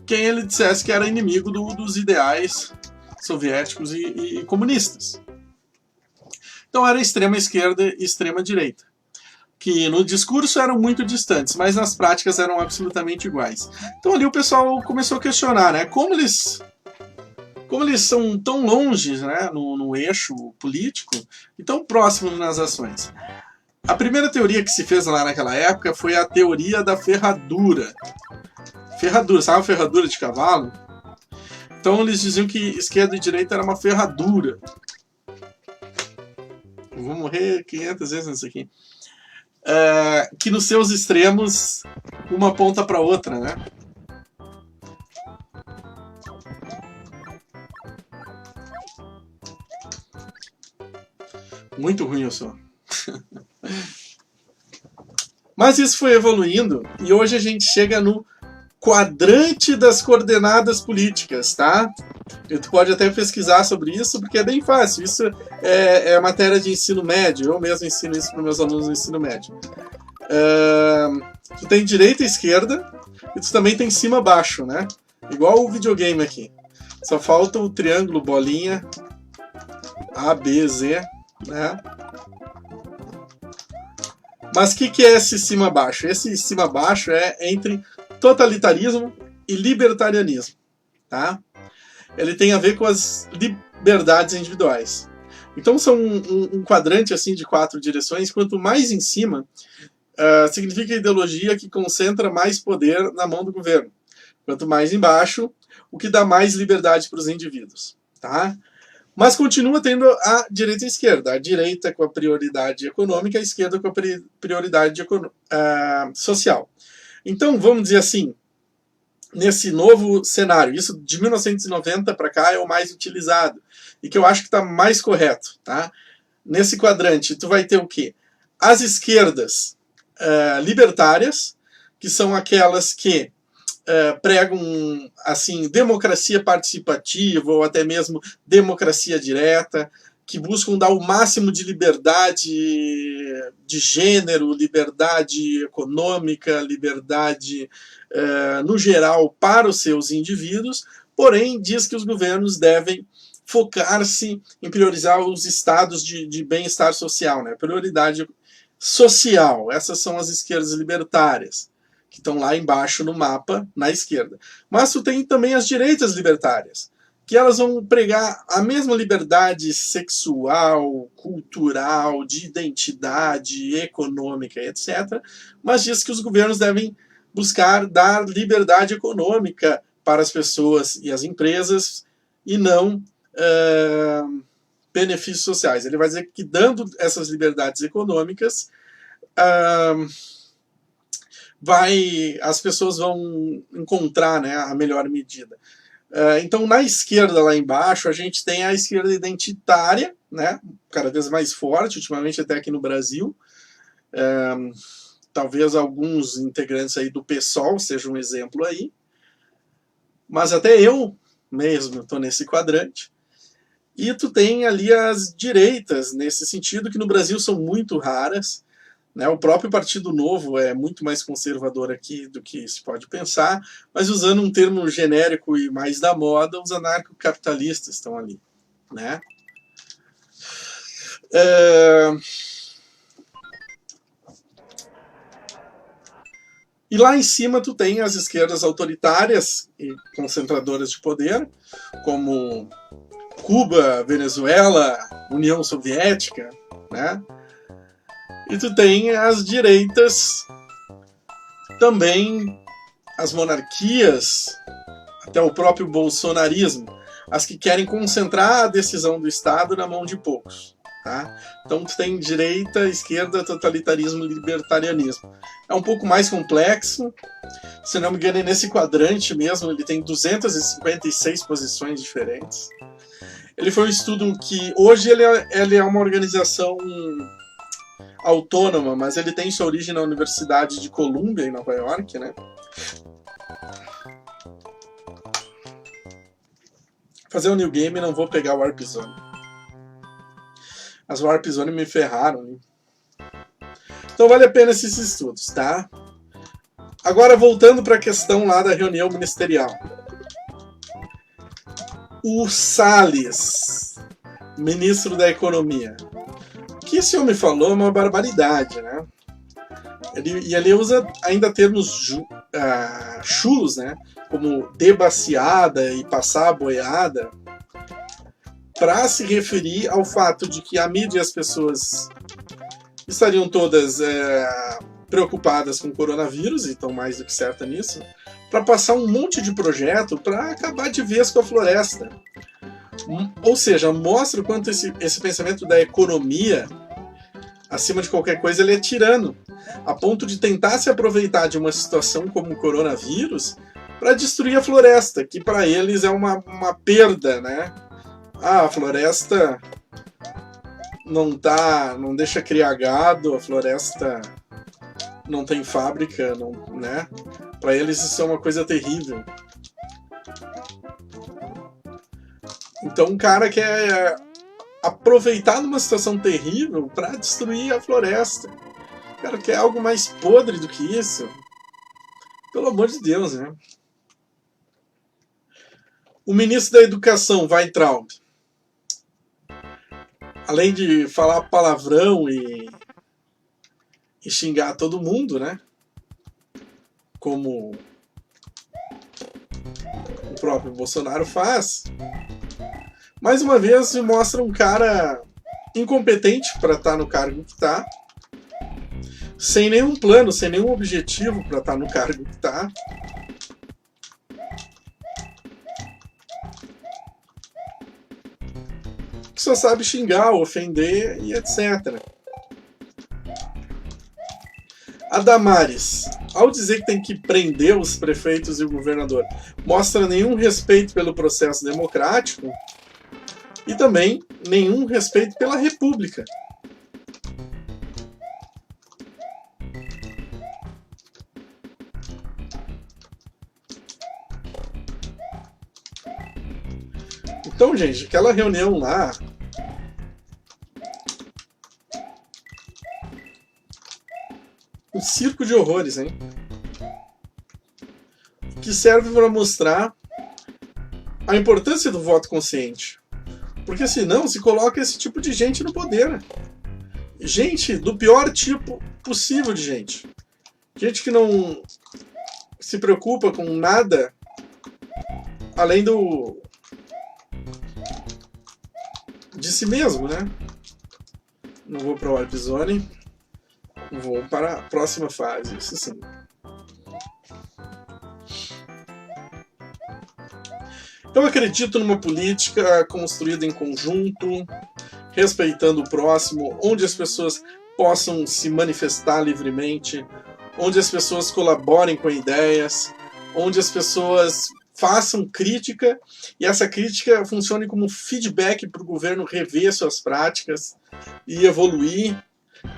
quem ele dissesse que era inimigo dos ideais soviéticos e comunistas. Então era extrema esquerda e extrema direita, que no discurso eram muito distantes, mas nas práticas eram absolutamente iguais. Então ali o pessoal começou a questionar, né, como eles são tão longe, né, no eixo político e tão próximos nas ações. A primeira teoria que se fez lá naquela época foi a teoria da ferradura. Ferradura, sabe a ferradura de cavalo? Então eles diziam que esquerda e direita era uma ferradura. Eu vou morrer 500 vezes nisso aqui. Que nos seus extremos, uma aponta para outra, né? Muito ruim eu sou. Mas isso foi evoluindo e hoje a gente chega no quadrante das coordenadas políticas, tá? Tu pode até pesquisar sobre isso, porque é bem fácil. Isso é matéria de ensino médio. Eu mesmo ensino isso para meus alunos no ensino médio. Tu tem direita e esquerda, e tu também tem cima-baixo, né? Igual o videogame aqui. Só falta o triângulo, bolinha, A, B, Z, né? Mas o que é esse cima-baixo? Esse cima-baixo é entre totalitarismo e libertarianismo, tá? Ele tem a ver com as liberdades individuais. Então são um quadrante assim de 4 direções. Quanto mais em cima, significa a ideologia que concentra mais poder na mão do governo. Quanto mais embaixo, o que dá mais liberdade para os indivíduos, tá? Mas continua tendo a direita e a esquerda. A direita com a prioridade econômica, a esquerda com a prioridade social. Então, vamos dizer assim, nesse novo cenário, isso de 1990 para cá é o mais utilizado, e que eu acho que está mais correto. Tá? Nesse quadrante, tu vai ter o quê? As esquerdas libertárias, que são aquelas que pregam assim, democracia participativa ou até mesmo democracia direta, que buscam dar o máximo de liberdade de gênero, liberdade econômica, liberdade no geral para os seus indivíduos, porém diz que os governos devem focar-se em priorizar os estados de bem-estar social, né? Prioridade social. Essas são as esquerdas libertárias, que estão lá embaixo no mapa, na esquerda. Mas tu tem também as direitas libertárias, que elas vão pregar a mesma liberdade sexual, cultural, de identidade, econômica, etc., mas diz que os governos devem buscar dar liberdade econômica para as pessoas e as empresas, e não benefícios sociais. Ele vai dizer que dando essas liberdades econômicas, as pessoas vão encontrar, né, a melhor medida. Então, na esquerda, lá embaixo, a gente tem a esquerda identitária, né, cada vez mais forte, ultimamente até aqui no Brasil. Talvez alguns integrantes aí do PSOL sejam um exemplo aí. Mas até eu mesmo estou nesse quadrante. E tu tem ali as direitas, nesse sentido, que no Brasil são muito raras. Né? O próprio Partido Novo é muito mais conservador aqui do que se pode pensar, mas usando um termo genérico e mais da moda, os anarcocapitalistas estão ali. Né? E lá em cima tu tem as esquerdas autoritárias e concentradoras de poder, como Cuba, Venezuela, União Soviética, né? E tu tem as direitas, também as monarquias, até o próprio bolsonarismo, as que querem concentrar a decisão do Estado na mão de poucos. Tá? Então tu tem direita, esquerda, totalitarismo e libertarianismo. É um pouco mais complexo, se não me engano, nesse quadrante mesmo ele tem 256 posições diferentes. Ele foi um estudo que hoje ele é uma organização autônoma, mas ele tem sua origem na Universidade de Columbia, em Nova York, né? Fazer o New Game, não vou pegar o Warp Zone. As Warp Zone me ferraram, né? Então vale a pena esses estudos, tá? Agora voltando para a questão lá da reunião ministerial. O Salles, ministro da Economia. O que esse homem falou é uma barbaridade, né? Ele usa ainda termos chulos, né? Como debaciada e passar a boiada, para se referir ao fato de que a mídia e as pessoas estariam todas preocupadas com o coronavírus, e estão mais do que certa nisso, para passar um monte de projeto para acabar de vez com a floresta. Ou seja, mostra o quanto esse pensamento da economia, acima de qualquer coisa, ele é tirano, a ponto de tentar se aproveitar de uma situação como o coronavírus para destruir a floresta, que para eles é uma perda, né? A floresta não deixa criar gado, a floresta não tem fábrica, não, né? Para eles isso é uma coisa terrível. Então um cara quer aproveitar numa situação terrível para destruir a floresta. O cara quer algo mais podre do que isso. Pelo amor de Deus, né? O ministro da Educação, Weintraub, além de falar palavrão e xingar todo mundo, né? Como o próprio Bolsonaro faz, mais uma vez mostra um cara incompetente para estar no cargo que está, sem nenhum plano, sem nenhum objetivo para estar no cargo que está. que só sabe xingar, ofender e etc. A Damares, ao dizer que tem que prender os prefeitos e o governador, mostra nenhum respeito pelo processo democrático e também nenhum respeito pela República. Então, gente, aquela reunião lá um circo de horrores, hein? Que serve para mostrar a importância do voto consciente. Porque senão se coloca esse tipo de gente no poder. Gente do pior tipo possível de gente. Gente que não se preocupa com nada além de si mesmo, né? Não vou para o Warp Zone. Vou para a próxima fase, isso sim. Eu acredito numa política construída em conjunto, respeitando o próximo, onde as pessoas possam se manifestar livremente, onde as pessoas colaborem com ideias, onde as pessoas façam crítica e essa crítica funcione como feedback para o governo rever suas práticas e evoluir,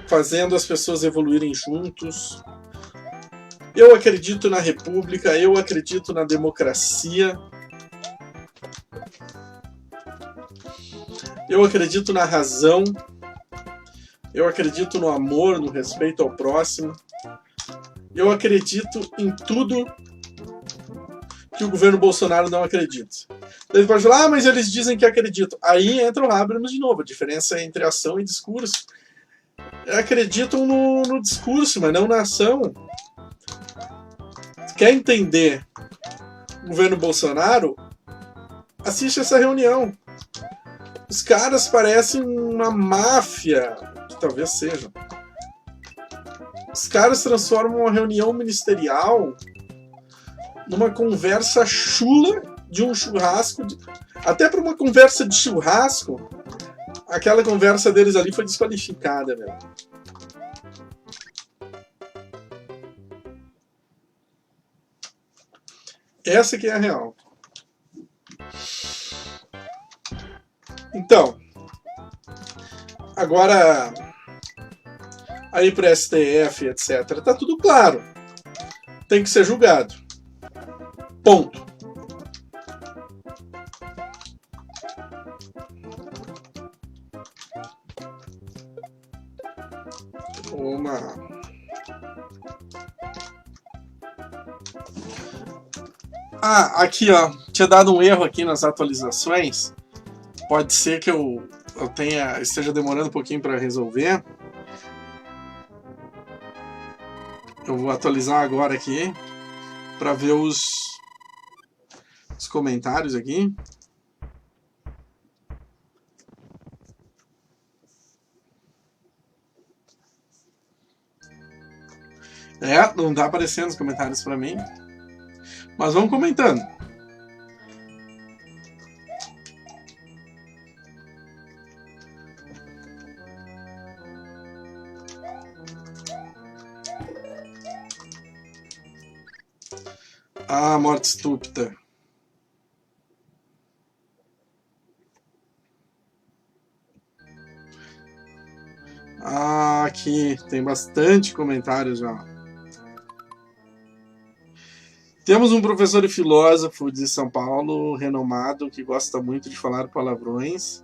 fazendo as pessoas evoluírem juntos. Eu acredito na República, eu acredito na democracia, eu acredito na razão, eu acredito no amor, no respeito ao próximo, eu acredito em tudo que o governo Bolsonaro não acredita. Ele pode falar, mas eles dizem que acreditam. Aí entra o Habermas de novo, a diferença entre ação e discurso. Acreditam no discurso, mas não na ação. Quer entender o governo Bolsonaro? Assiste essa reunião. Os caras parecem uma máfia, que talvez sejam. Os caras transformam uma reunião ministerial numa conversa chula de um churrasco. Até para uma conversa de churrasco, aquela conversa deles ali foi desqualificada, velho. Essa que é a real. Então, agora aí para STF, etc. Tá tudo claro. Tem que ser julgado. Ponto. Aqui ó, tinha dado um erro aqui nas atualizações. Pode ser que eu esteja demorando um pouquinho para resolver. Eu vou atualizar agora aqui para ver os comentários aqui. Não tá aparecendo os comentários para mim. Mas vamos comentando. Morte estúpida. Aqui tem bastante comentários já. Temos um professor e filósofo de São Paulo, renomado, que gosta muito de falar palavrões.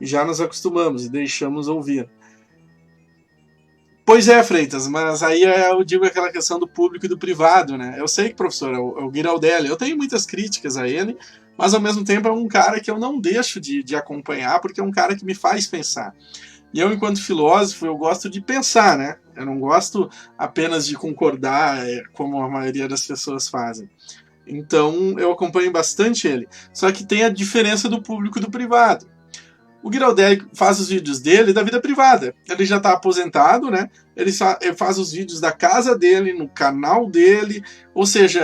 E já nos acostumamos e deixamos ouvir. Pois é, Freitas, mas aí eu digo aquela questão do público e do privado, né? Eu sei que, professor, é o Giraldelli. Eu tenho muitas críticas a ele, mas ao mesmo tempo é um cara que eu não deixo de acompanhar, porque é um cara que me faz pensar. E eu, enquanto filósofo, eu gosto de pensar, né? Eu não gosto apenas de concordar, como a maioria das pessoas fazem. Então, eu acompanho bastante ele. Só que tem a diferença do público e do privado. O Giraldelli faz os vídeos dele da vida privada. Ele já está aposentado, né? Ele faz os vídeos da casa dele, no canal dele, ou seja,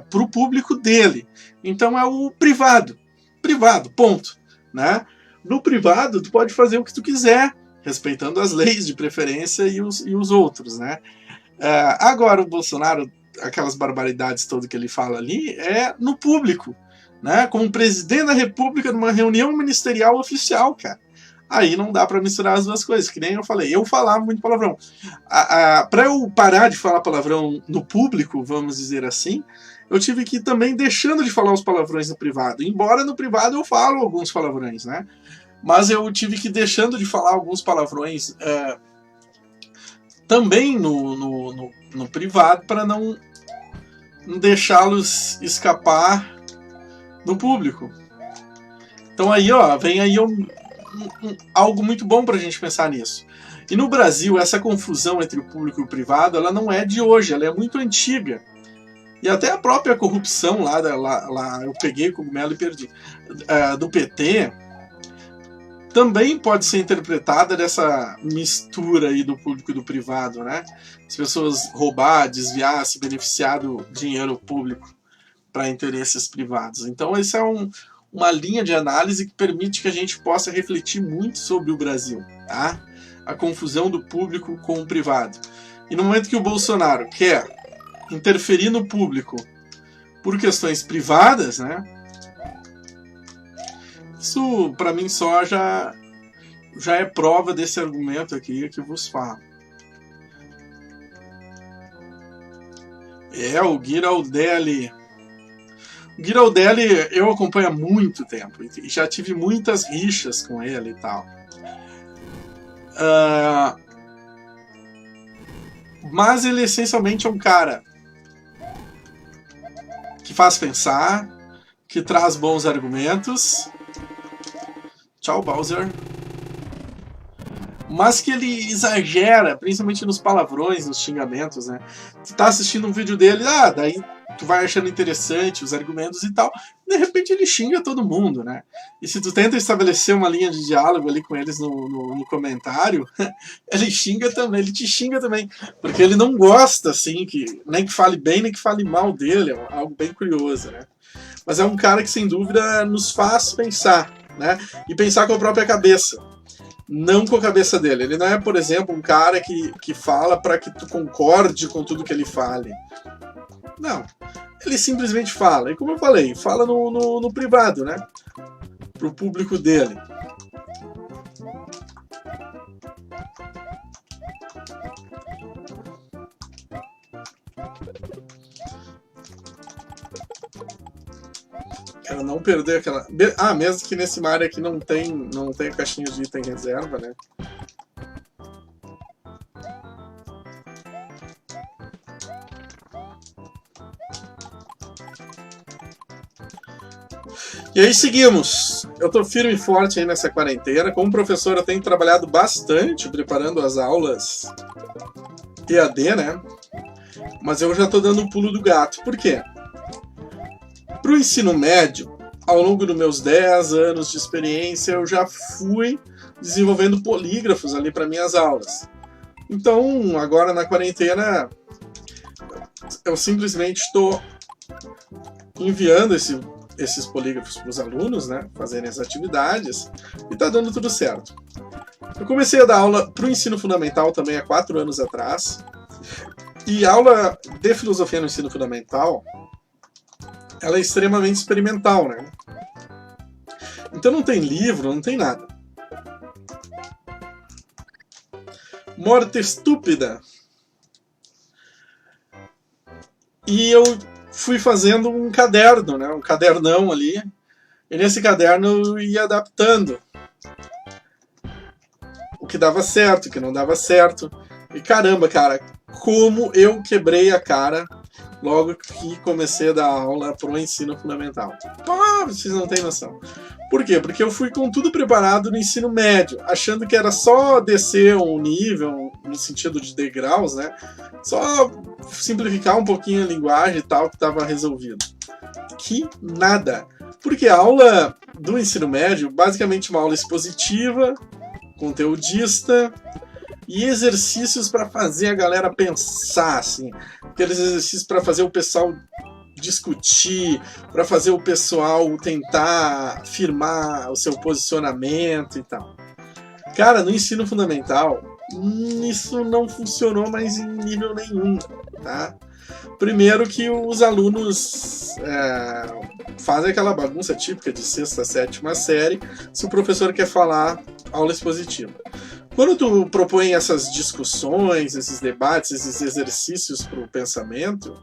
para o público dele. Então é o privado. Privado, ponto. Né? No privado, tu pode fazer o que tu quiser, respeitando as leis de preferência e os outros, né? Agora, o Bolsonaro, aquelas barbaridades todas que ele fala ali, é no público, né? Como presidente da República, numa reunião ministerial oficial, cara. Aí não dá para misturar as duas coisas, que nem eu falei. Eu falava muito palavrão. Para eu parar de falar palavrão no público, vamos dizer assim, eu tive que ir também deixando de falar os palavrões no privado. Embora no privado eu falo alguns palavrões, né? Mas eu tive que ir deixando de falar alguns palavrões também no privado para não deixá-los escapar no público. Então aí, ó, vem aí algo muito bom para a gente pensar nisso. E no Brasil, essa confusão entre o público e o privado, ela não é de hoje, ela é muito antiga. E até a própria corrupção lá eu peguei o cogumelo e perdi, do PT, também pode ser interpretada dessa mistura aí do público e do privado, né? As pessoas roubar, desviar, se beneficiar do dinheiro público para interesses privados. Então, essa é uma linha de análise que permite que a gente possa refletir muito sobre o Brasil, tá? A confusão do público com o privado. E no momento que o Bolsonaro quer interferir no público por questões privadas, né? Isso, para mim, só já é prova desse argumento aqui que eu vos falo. O Giraldelli. O Giraldelli eu acompanho há muito tempo e já tive muitas rixas com ele e tal. Mas ele essencialmente é um cara que faz pensar, que traz bons argumentos. Tchau, Bowser. Mas que ele exagera, principalmente nos palavrões, nos xingamentos, né? Tu tá assistindo um vídeo dele, daí tu vai achando interessante os argumentos e tal, de repente ele xinga todo mundo, né? E se tu tenta estabelecer uma linha de diálogo ali com eles no comentário, ele te xinga também, porque ele não gosta, assim, nem que fale bem, nem que fale mal dele, é algo bem curioso, né? Mas é um cara que, sem dúvida, nos faz pensar, né? E pensar com a própria cabeça, não com a cabeça dele. Ele não é, por exemplo, um cara que fala para que tu concorde com tudo que ele fale. Não. Ele simplesmente fala. E como eu falei, fala no privado, né? Pro público dele. Quero não perder aquela... mesmo que nesse Mario aqui não tem a caixinha de item reserva, né? E aí seguimos. Eu tô firme e forte aí nessa quarentena. Como professor, eu tenho trabalhado bastante preparando as aulas EAD, né? Mas eu já tô dando o pulo do gato. Por quê? Pro ensino médio, ao longo dos meus 10 anos de experiência, eu já fui desenvolvendo polígrafos ali para minhas aulas. Então, agora na quarentena, eu simplesmente estou enviando esses polígrafos para os alunos, né, fazerem as atividades, e está dando tudo certo. Eu comecei a dar aula para o ensino fundamental também há 4 anos atrás, e a aula de filosofia no ensino fundamental, ela é extremamente experimental, né? Então não tem livro, não tem nada. Morte estúpida. E eu fui fazendo um caderno, né? Um cadernão ali. E nesse caderno eu ia adaptando o que dava certo, o que não dava certo. E caramba, cara, como eu quebrei a cara logo que comecei a dar aula pro ensino fundamental. Vocês não têm noção. Por quê? Porque eu fui com tudo preparado no ensino médio, achando que era só descer um nível, no sentido de degraus, né? Só simplificar um pouquinho a linguagem e tal, que estava resolvido. Que nada. Porque a aula do ensino médio, basicamente uma aula expositiva, conteudista, e exercícios para fazer a galera pensar, assim. Aqueles exercícios para fazer o pessoal discutir, para fazer o pessoal tentar firmar o seu posicionamento e tal. Cara, no ensino fundamental, isso não funcionou mais em nível nenhum, tá? Primeiro que os alunos fazem aquela bagunça típica de sexta, sétima série, se o professor quer falar aula expositiva. Quando tu propõe essas discussões, esses debates, esses exercícios para o pensamento,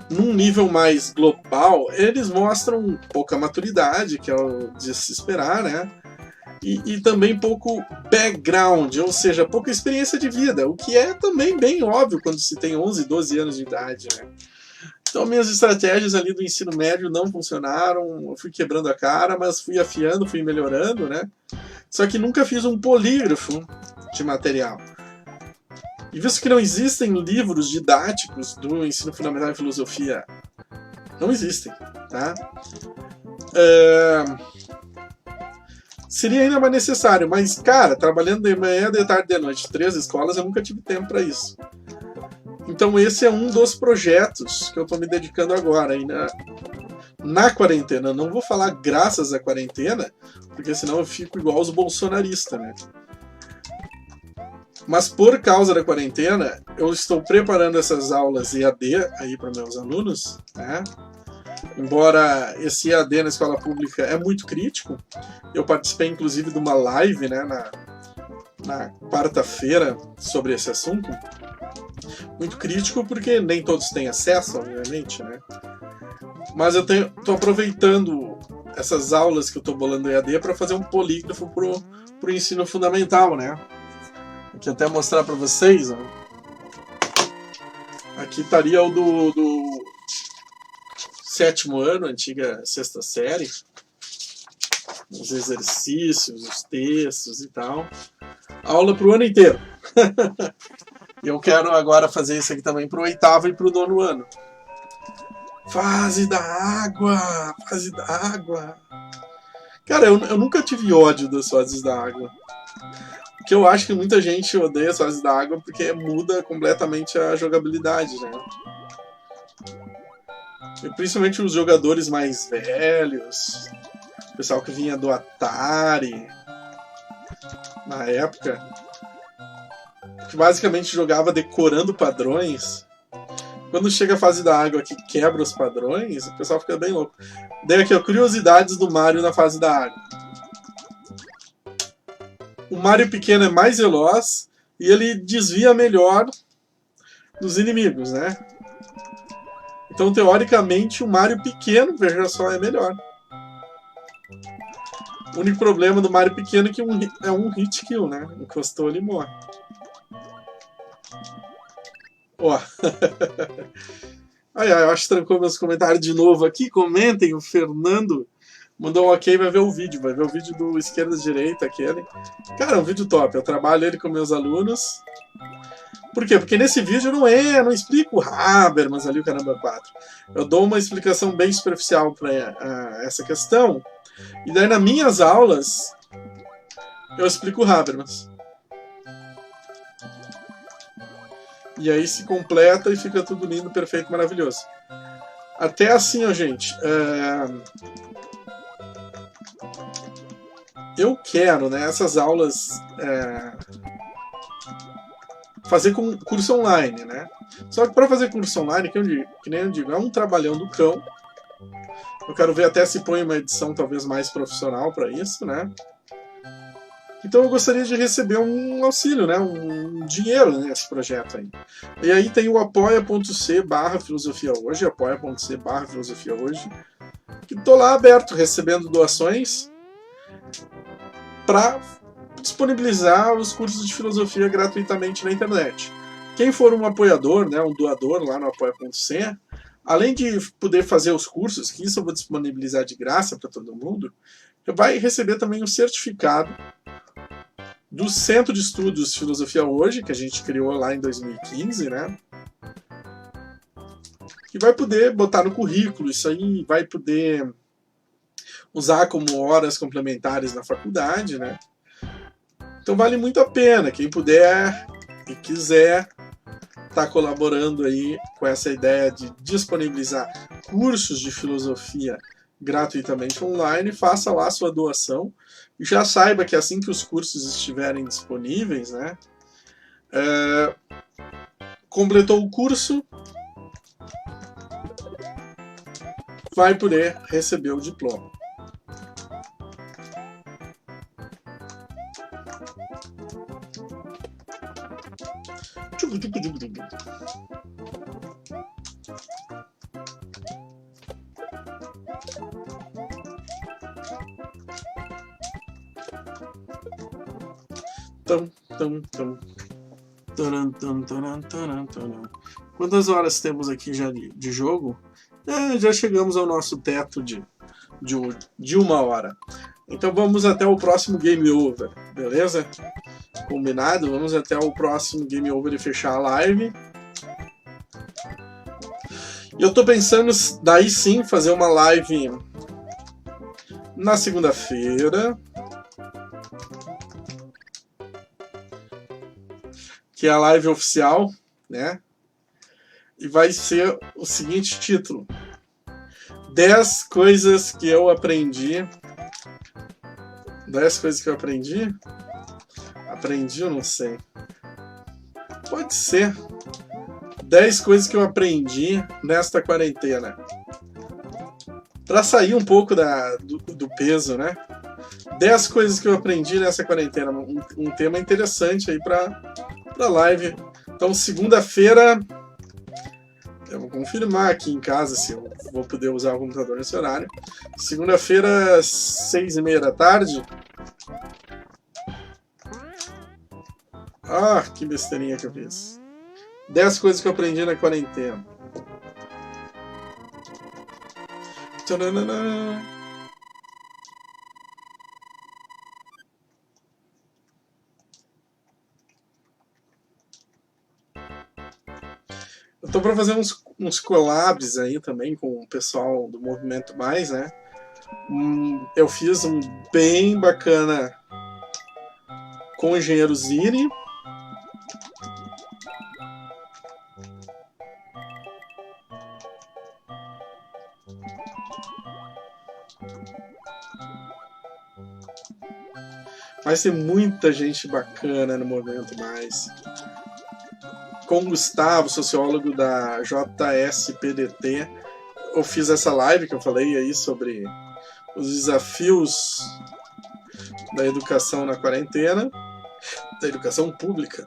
num nível mais global, eles mostram pouca maturidade, que é o de se esperar, né? E também pouco background, ou seja, pouca experiência de vida, o que é também bem óbvio quando se tem 11, 12 anos de idade, né? Então minhas estratégias ali do ensino médio não funcionaram, eu fui quebrando a cara, mas fui afiando, fui melhorando, né? Só que nunca fiz um polígrafo de material. E visto que não existem livros didáticos do ensino fundamental em filosofia, não existem, tá? Seria ainda mais necessário, mas, cara, trabalhando de manhã, de tarde, de noite, 3 escolas, eu nunca tive tempo para isso. Então esse é um dos projetos que eu estou me dedicando agora, ainda na quarentena. Eu não vou falar graças à quarentena, porque senão eu fico igual os bolsonaristas, né? Mas por causa da quarentena, eu estou preparando essas aulas EAD aí para meus alunos, né? Embora esse EAD na escola pública é muito crítico, eu participei inclusive de uma live, né, na quarta-feira sobre esse assunto. Muito crítico porque nem todos têm acesso, obviamente, né? Mas eu estou aproveitando essas aulas que eu estou bolando EAD para fazer um polígrafo pro ensino fundamental, né? Aqui até mostrar para vocês, ó. Aqui estaria o do 7º ano, antiga 6ª série, os exercícios, os textos e tal. Aula para o ano inteiro. Eu quero agora fazer isso aqui também para o 8º e para o 9º ano. Fase da água, fase da água. Cara, eu nunca tive ódio das fases da água. Porque eu acho que muita gente odeia as fases da água porque muda completamente a jogabilidade, né? E principalmente os jogadores mais velhos, o pessoal que vinha do Atari na época, que basicamente jogava decorando padrões. Quando chega a fase da água que quebra os padrões, o pessoal fica bem louco. Daí aqui, ó, curiosidades do Mario na fase da água. O Mario pequeno é mais veloz e ele desvia melhor dos inimigos, né? Então, teoricamente, o Mario pequeno, veja só, é melhor. O único problema do Mario pequeno é que é um hit kill, né? Encostou, ele morre. Ó. Eu acho que trancou meus comentários de novo aqui. Comentem, o Fernando mandou um ok, vai ver o vídeo. Vai ver o vídeo do esquerda-direita, aquele. Cara, é um vídeo top. Eu trabalho ele com meus alunos. Por quê? Porque nesse vídeo eu não explico o Habermas ali, o caramba 4. Eu dou uma explicação bem superficial para essa questão. E daí, nas minhas aulas, eu explico o Habermas. E aí se completa e fica tudo lindo, perfeito, maravilhoso. Até assim, ó, gente. Eu quero, né, essas aulas fazer com curso online, né? Só que para fazer curso online, que nem eu digo, é um trabalhão do cão. Eu quero ver até se põe uma edição talvez mais profissional para isso, né? Então eu gostaria de receber um auxílio, né? Um dinheiro nesse projeto aí. E aí tem o apoia.c/filosofia hoje, apoia.c/filosofia hoje, que tô lá aberto, recebendo doações para disponibilizar os cursos de filosofia gratuitamente na internet. Quem for um apoiador, né, um doador lá no apoia.c, além de poder fazer os cursos, que isso eu vou disponibilizar de graça para todo mundo, vai receber também um certificado do Centro de Estudos Filosofia Hoje, que a gente criou lá em 2015, né? Que vai poder botar no currículo, isso aí vai poder usar como horas complementares na faculdade, né? Então vale muito a pena. Quem puder e quiser, está colaborando aí com essa ideia de disponibilizar cursos de filosofia gratuitamente online, faça lá a sua doação e já saiba que assim que os cursos estiverem disponíveis, né, completou o curso, vai poder receber o diploma. Quantas horas temos aqui já de jogo? Já chegamos ao nosso teto de 1 hora. Então vamos até o próximo Game Over, beleza? Combinado? Vamos até o próximo Game Over e fechar a live. E eu tô pensando, daí sim, fazer uma live na segunda-feira, que é a live oficial, né? E vai ser o seguinte título: 10 coisas que eu aprendi. 10 coisas que eu aprendi? Aprendi, eu não sei. Pode ser. 10 coisas que eu aprendi nesta quarentena. Para sair um pouco do peso, né? 10 coisas que eu aprendi nessa quarentena. Um tema interessante aí para live. Então, segunda-feira, eu vou confirmar aqui em casa se eu vou poder usar o computador nesse horário. Segunda-feira, 6h30 da tarde. Ah, que besteirinha que eu fiz. 10 coisas que eu aprendi na quarentena. Tcharam. Eu tô pra fazer uns collabs aí também com o pessoal do Movimento Mais, né? Eu fiz um bem bacana com o Engenheiro Zini. Mas tem muita gente bacana no Movimento Mais. Com o Gustavo, sociólogo da JSPDT, eu fiz essa live que eu falei aí sobre os desafios da educação na quarentena, da educação pública.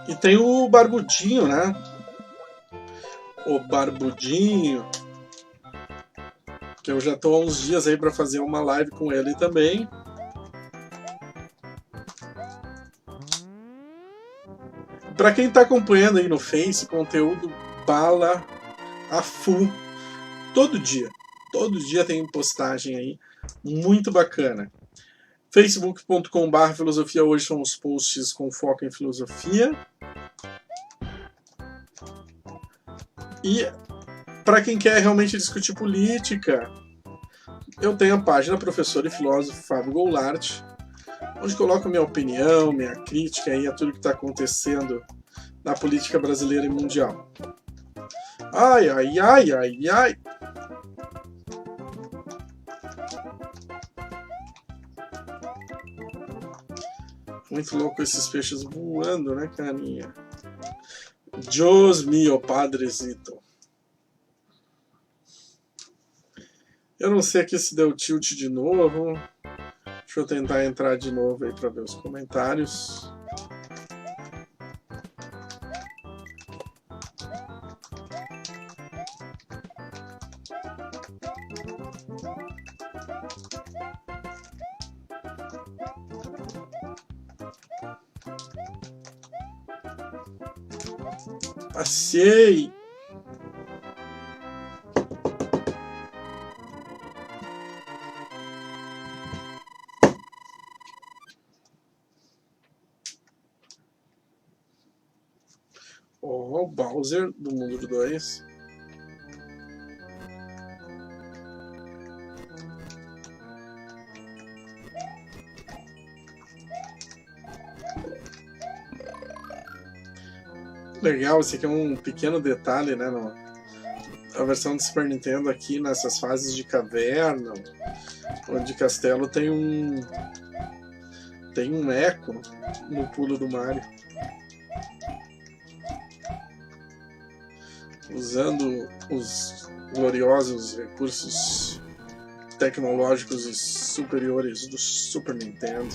E tem o Barbudinho, né? O Barbudinho, que eu já tô há uns dias aí para fazer uma live com ele também. Para quem tá acompanhando aí no Face, conteúdo bala a full. Todo dia tem postagem aí muito bacana. facebook.com/filosofia hoje são os posts com foco em filosofia. E para quem quer realmente discutir política, eu tenho a página Professor e Filósofo Fábio Goulart, onde coloco minha opinião, minha crítica aí a tudo que está acontecendo na política brasileira e mundial. Ai, ai, ai, ai, ai. Muito louco esses peixes voando, né, carinha? Dios mio, padrezito. Eu não sei aqui se deu tilt de novo. Deixa eu tentar entrar de novo aí para ver os comentários. Achei! Oh, o Bowser do mundo 2. Legal, esse aqui é um pequeno detalhe, né? A versão do Super Nintendo aqui, nessas fases de caverna ou de castelo, tem um eco no pulo do Mario. Usando os gloriosos recursos tecnológicos e superiores do Super Nintendo.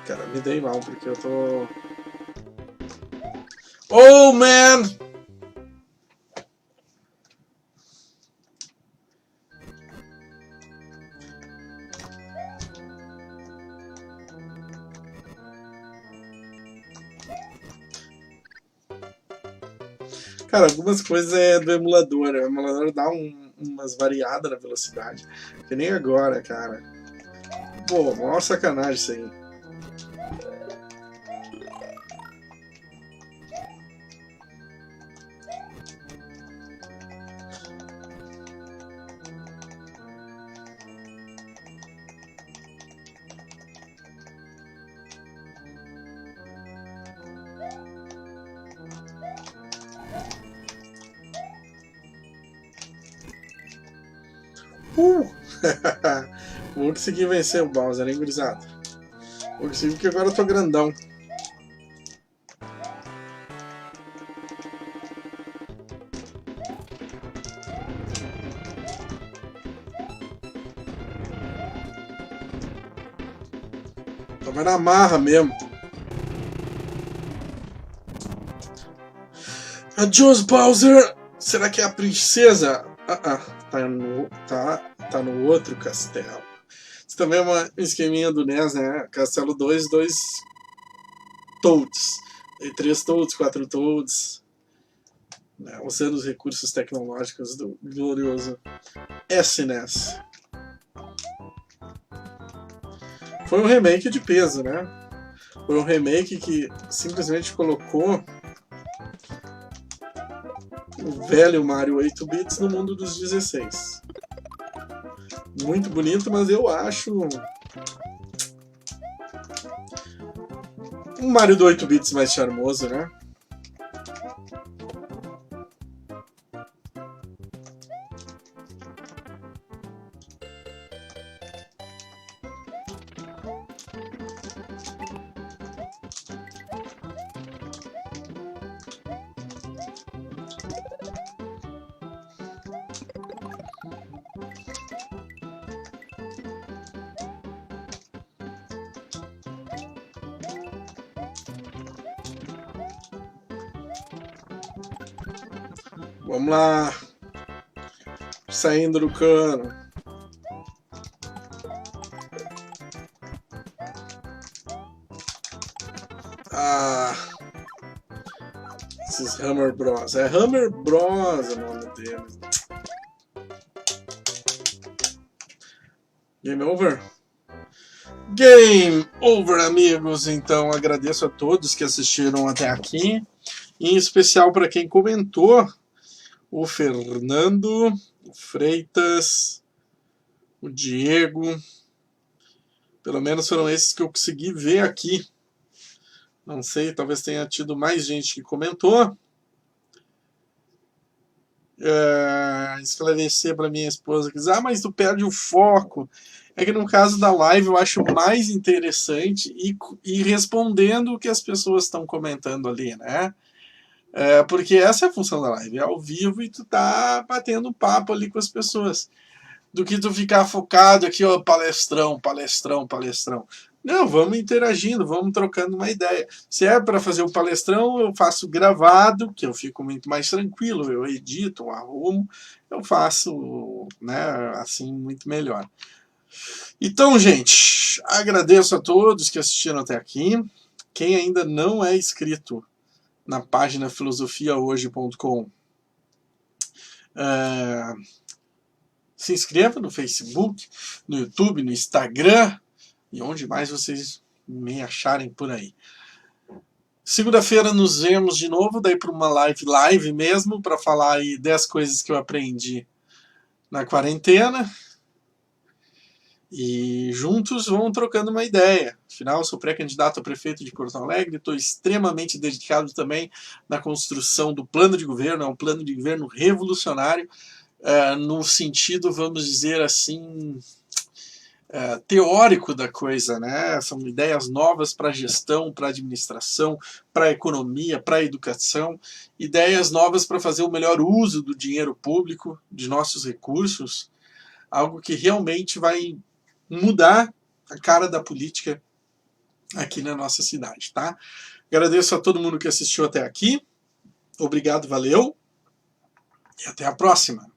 Cara, me dei mal porque eu tô... Oh, man! Cara, algumas coisas é do emulador. O emulador dá umas variadas na velocidade. Que nem agora, cara. Pô, maior sacanagem isso aí. Vou conseguir vencer o Bowser, hein, gurizada? Vou conseguir porque agora eu tô grandão. Tava na marra mesmo. Adiós, Bowser! Será que é a princesa? Tá no outro castelo. Isso também é um esqueminha do NES, né? Castelo 2 Toads. E 3 Toads, 4 Toads. Né? Usando os recursos tecnológicos do glorioso SNES. Foi um remake de peso, né? Foi um remake que simplesmente colocou o velho Mario 8 bits no mundo dos 16. Muito bonito, mas eu acho um Mario do 8 bits mais charmoso, né? Vamos lá. Saindo do cano. Esses Hammer Bros. É Hammer Bros o nome deles. Game over? Game over, amigos. Então agradeço a todos que assistiram até aqui. Em especial para quem comentou. O Fernando, o Freitas, o Diego. Pelo menos foram esses que eu consegui ver aqui. Não sei, talvez tenha tido mais gente que comentou. Esclarecer para minha esposa que diz, mas tu perde o foco. É que no caso da live eu acho mais interessante ir respondendo o que as pessoas estão comentando ali, né? Porque essa é a função da live, é ao vivo e tu tá batendo papo ali com as pessoas. Do que tu ficar focado aqui, ó, palestrão. Não, vamos interagindo, vamos trocando uma ideia. Se é para fazer o palestrão, eu faço gravado, que eu fico muito mais tranquilo, eu edito, eu arrumo, eu faço, né, assim, muito melhor. Então, gente, agradeço a todos que assistiram até aqui. Quem ainda não é inscrito na página filosofiahoje.com, Se inscreva no Facebook, no YouTube, no Instagram e onde mais vocês me acharem por aí. Segunda-feira nos vemos de novo, daí para uma live mesmo, para falar aí 10 coisas que eu aprendi na quarentena. E juntos vamos trocando uma ideia. Afinal, eu sou pré-candidato a prefeito de Porto Alegre, estou extremamente dedicado também na construção do plano de governo, é um plano de governo revolucionário, no sentido, vamos dizer assim, teórico da coisa, né? São ideias novas para a gestão, para a administração, para a economia, para a educação, ideias novas para fazer o melhor uso do dinheiro público, de nossos recursos, algo que realmente vai mudar a cara da política aqui na nossa cidade, tá? Agradeço a todo mundo que assistiu até aqui. Obrigado, valeu. E até a próxima.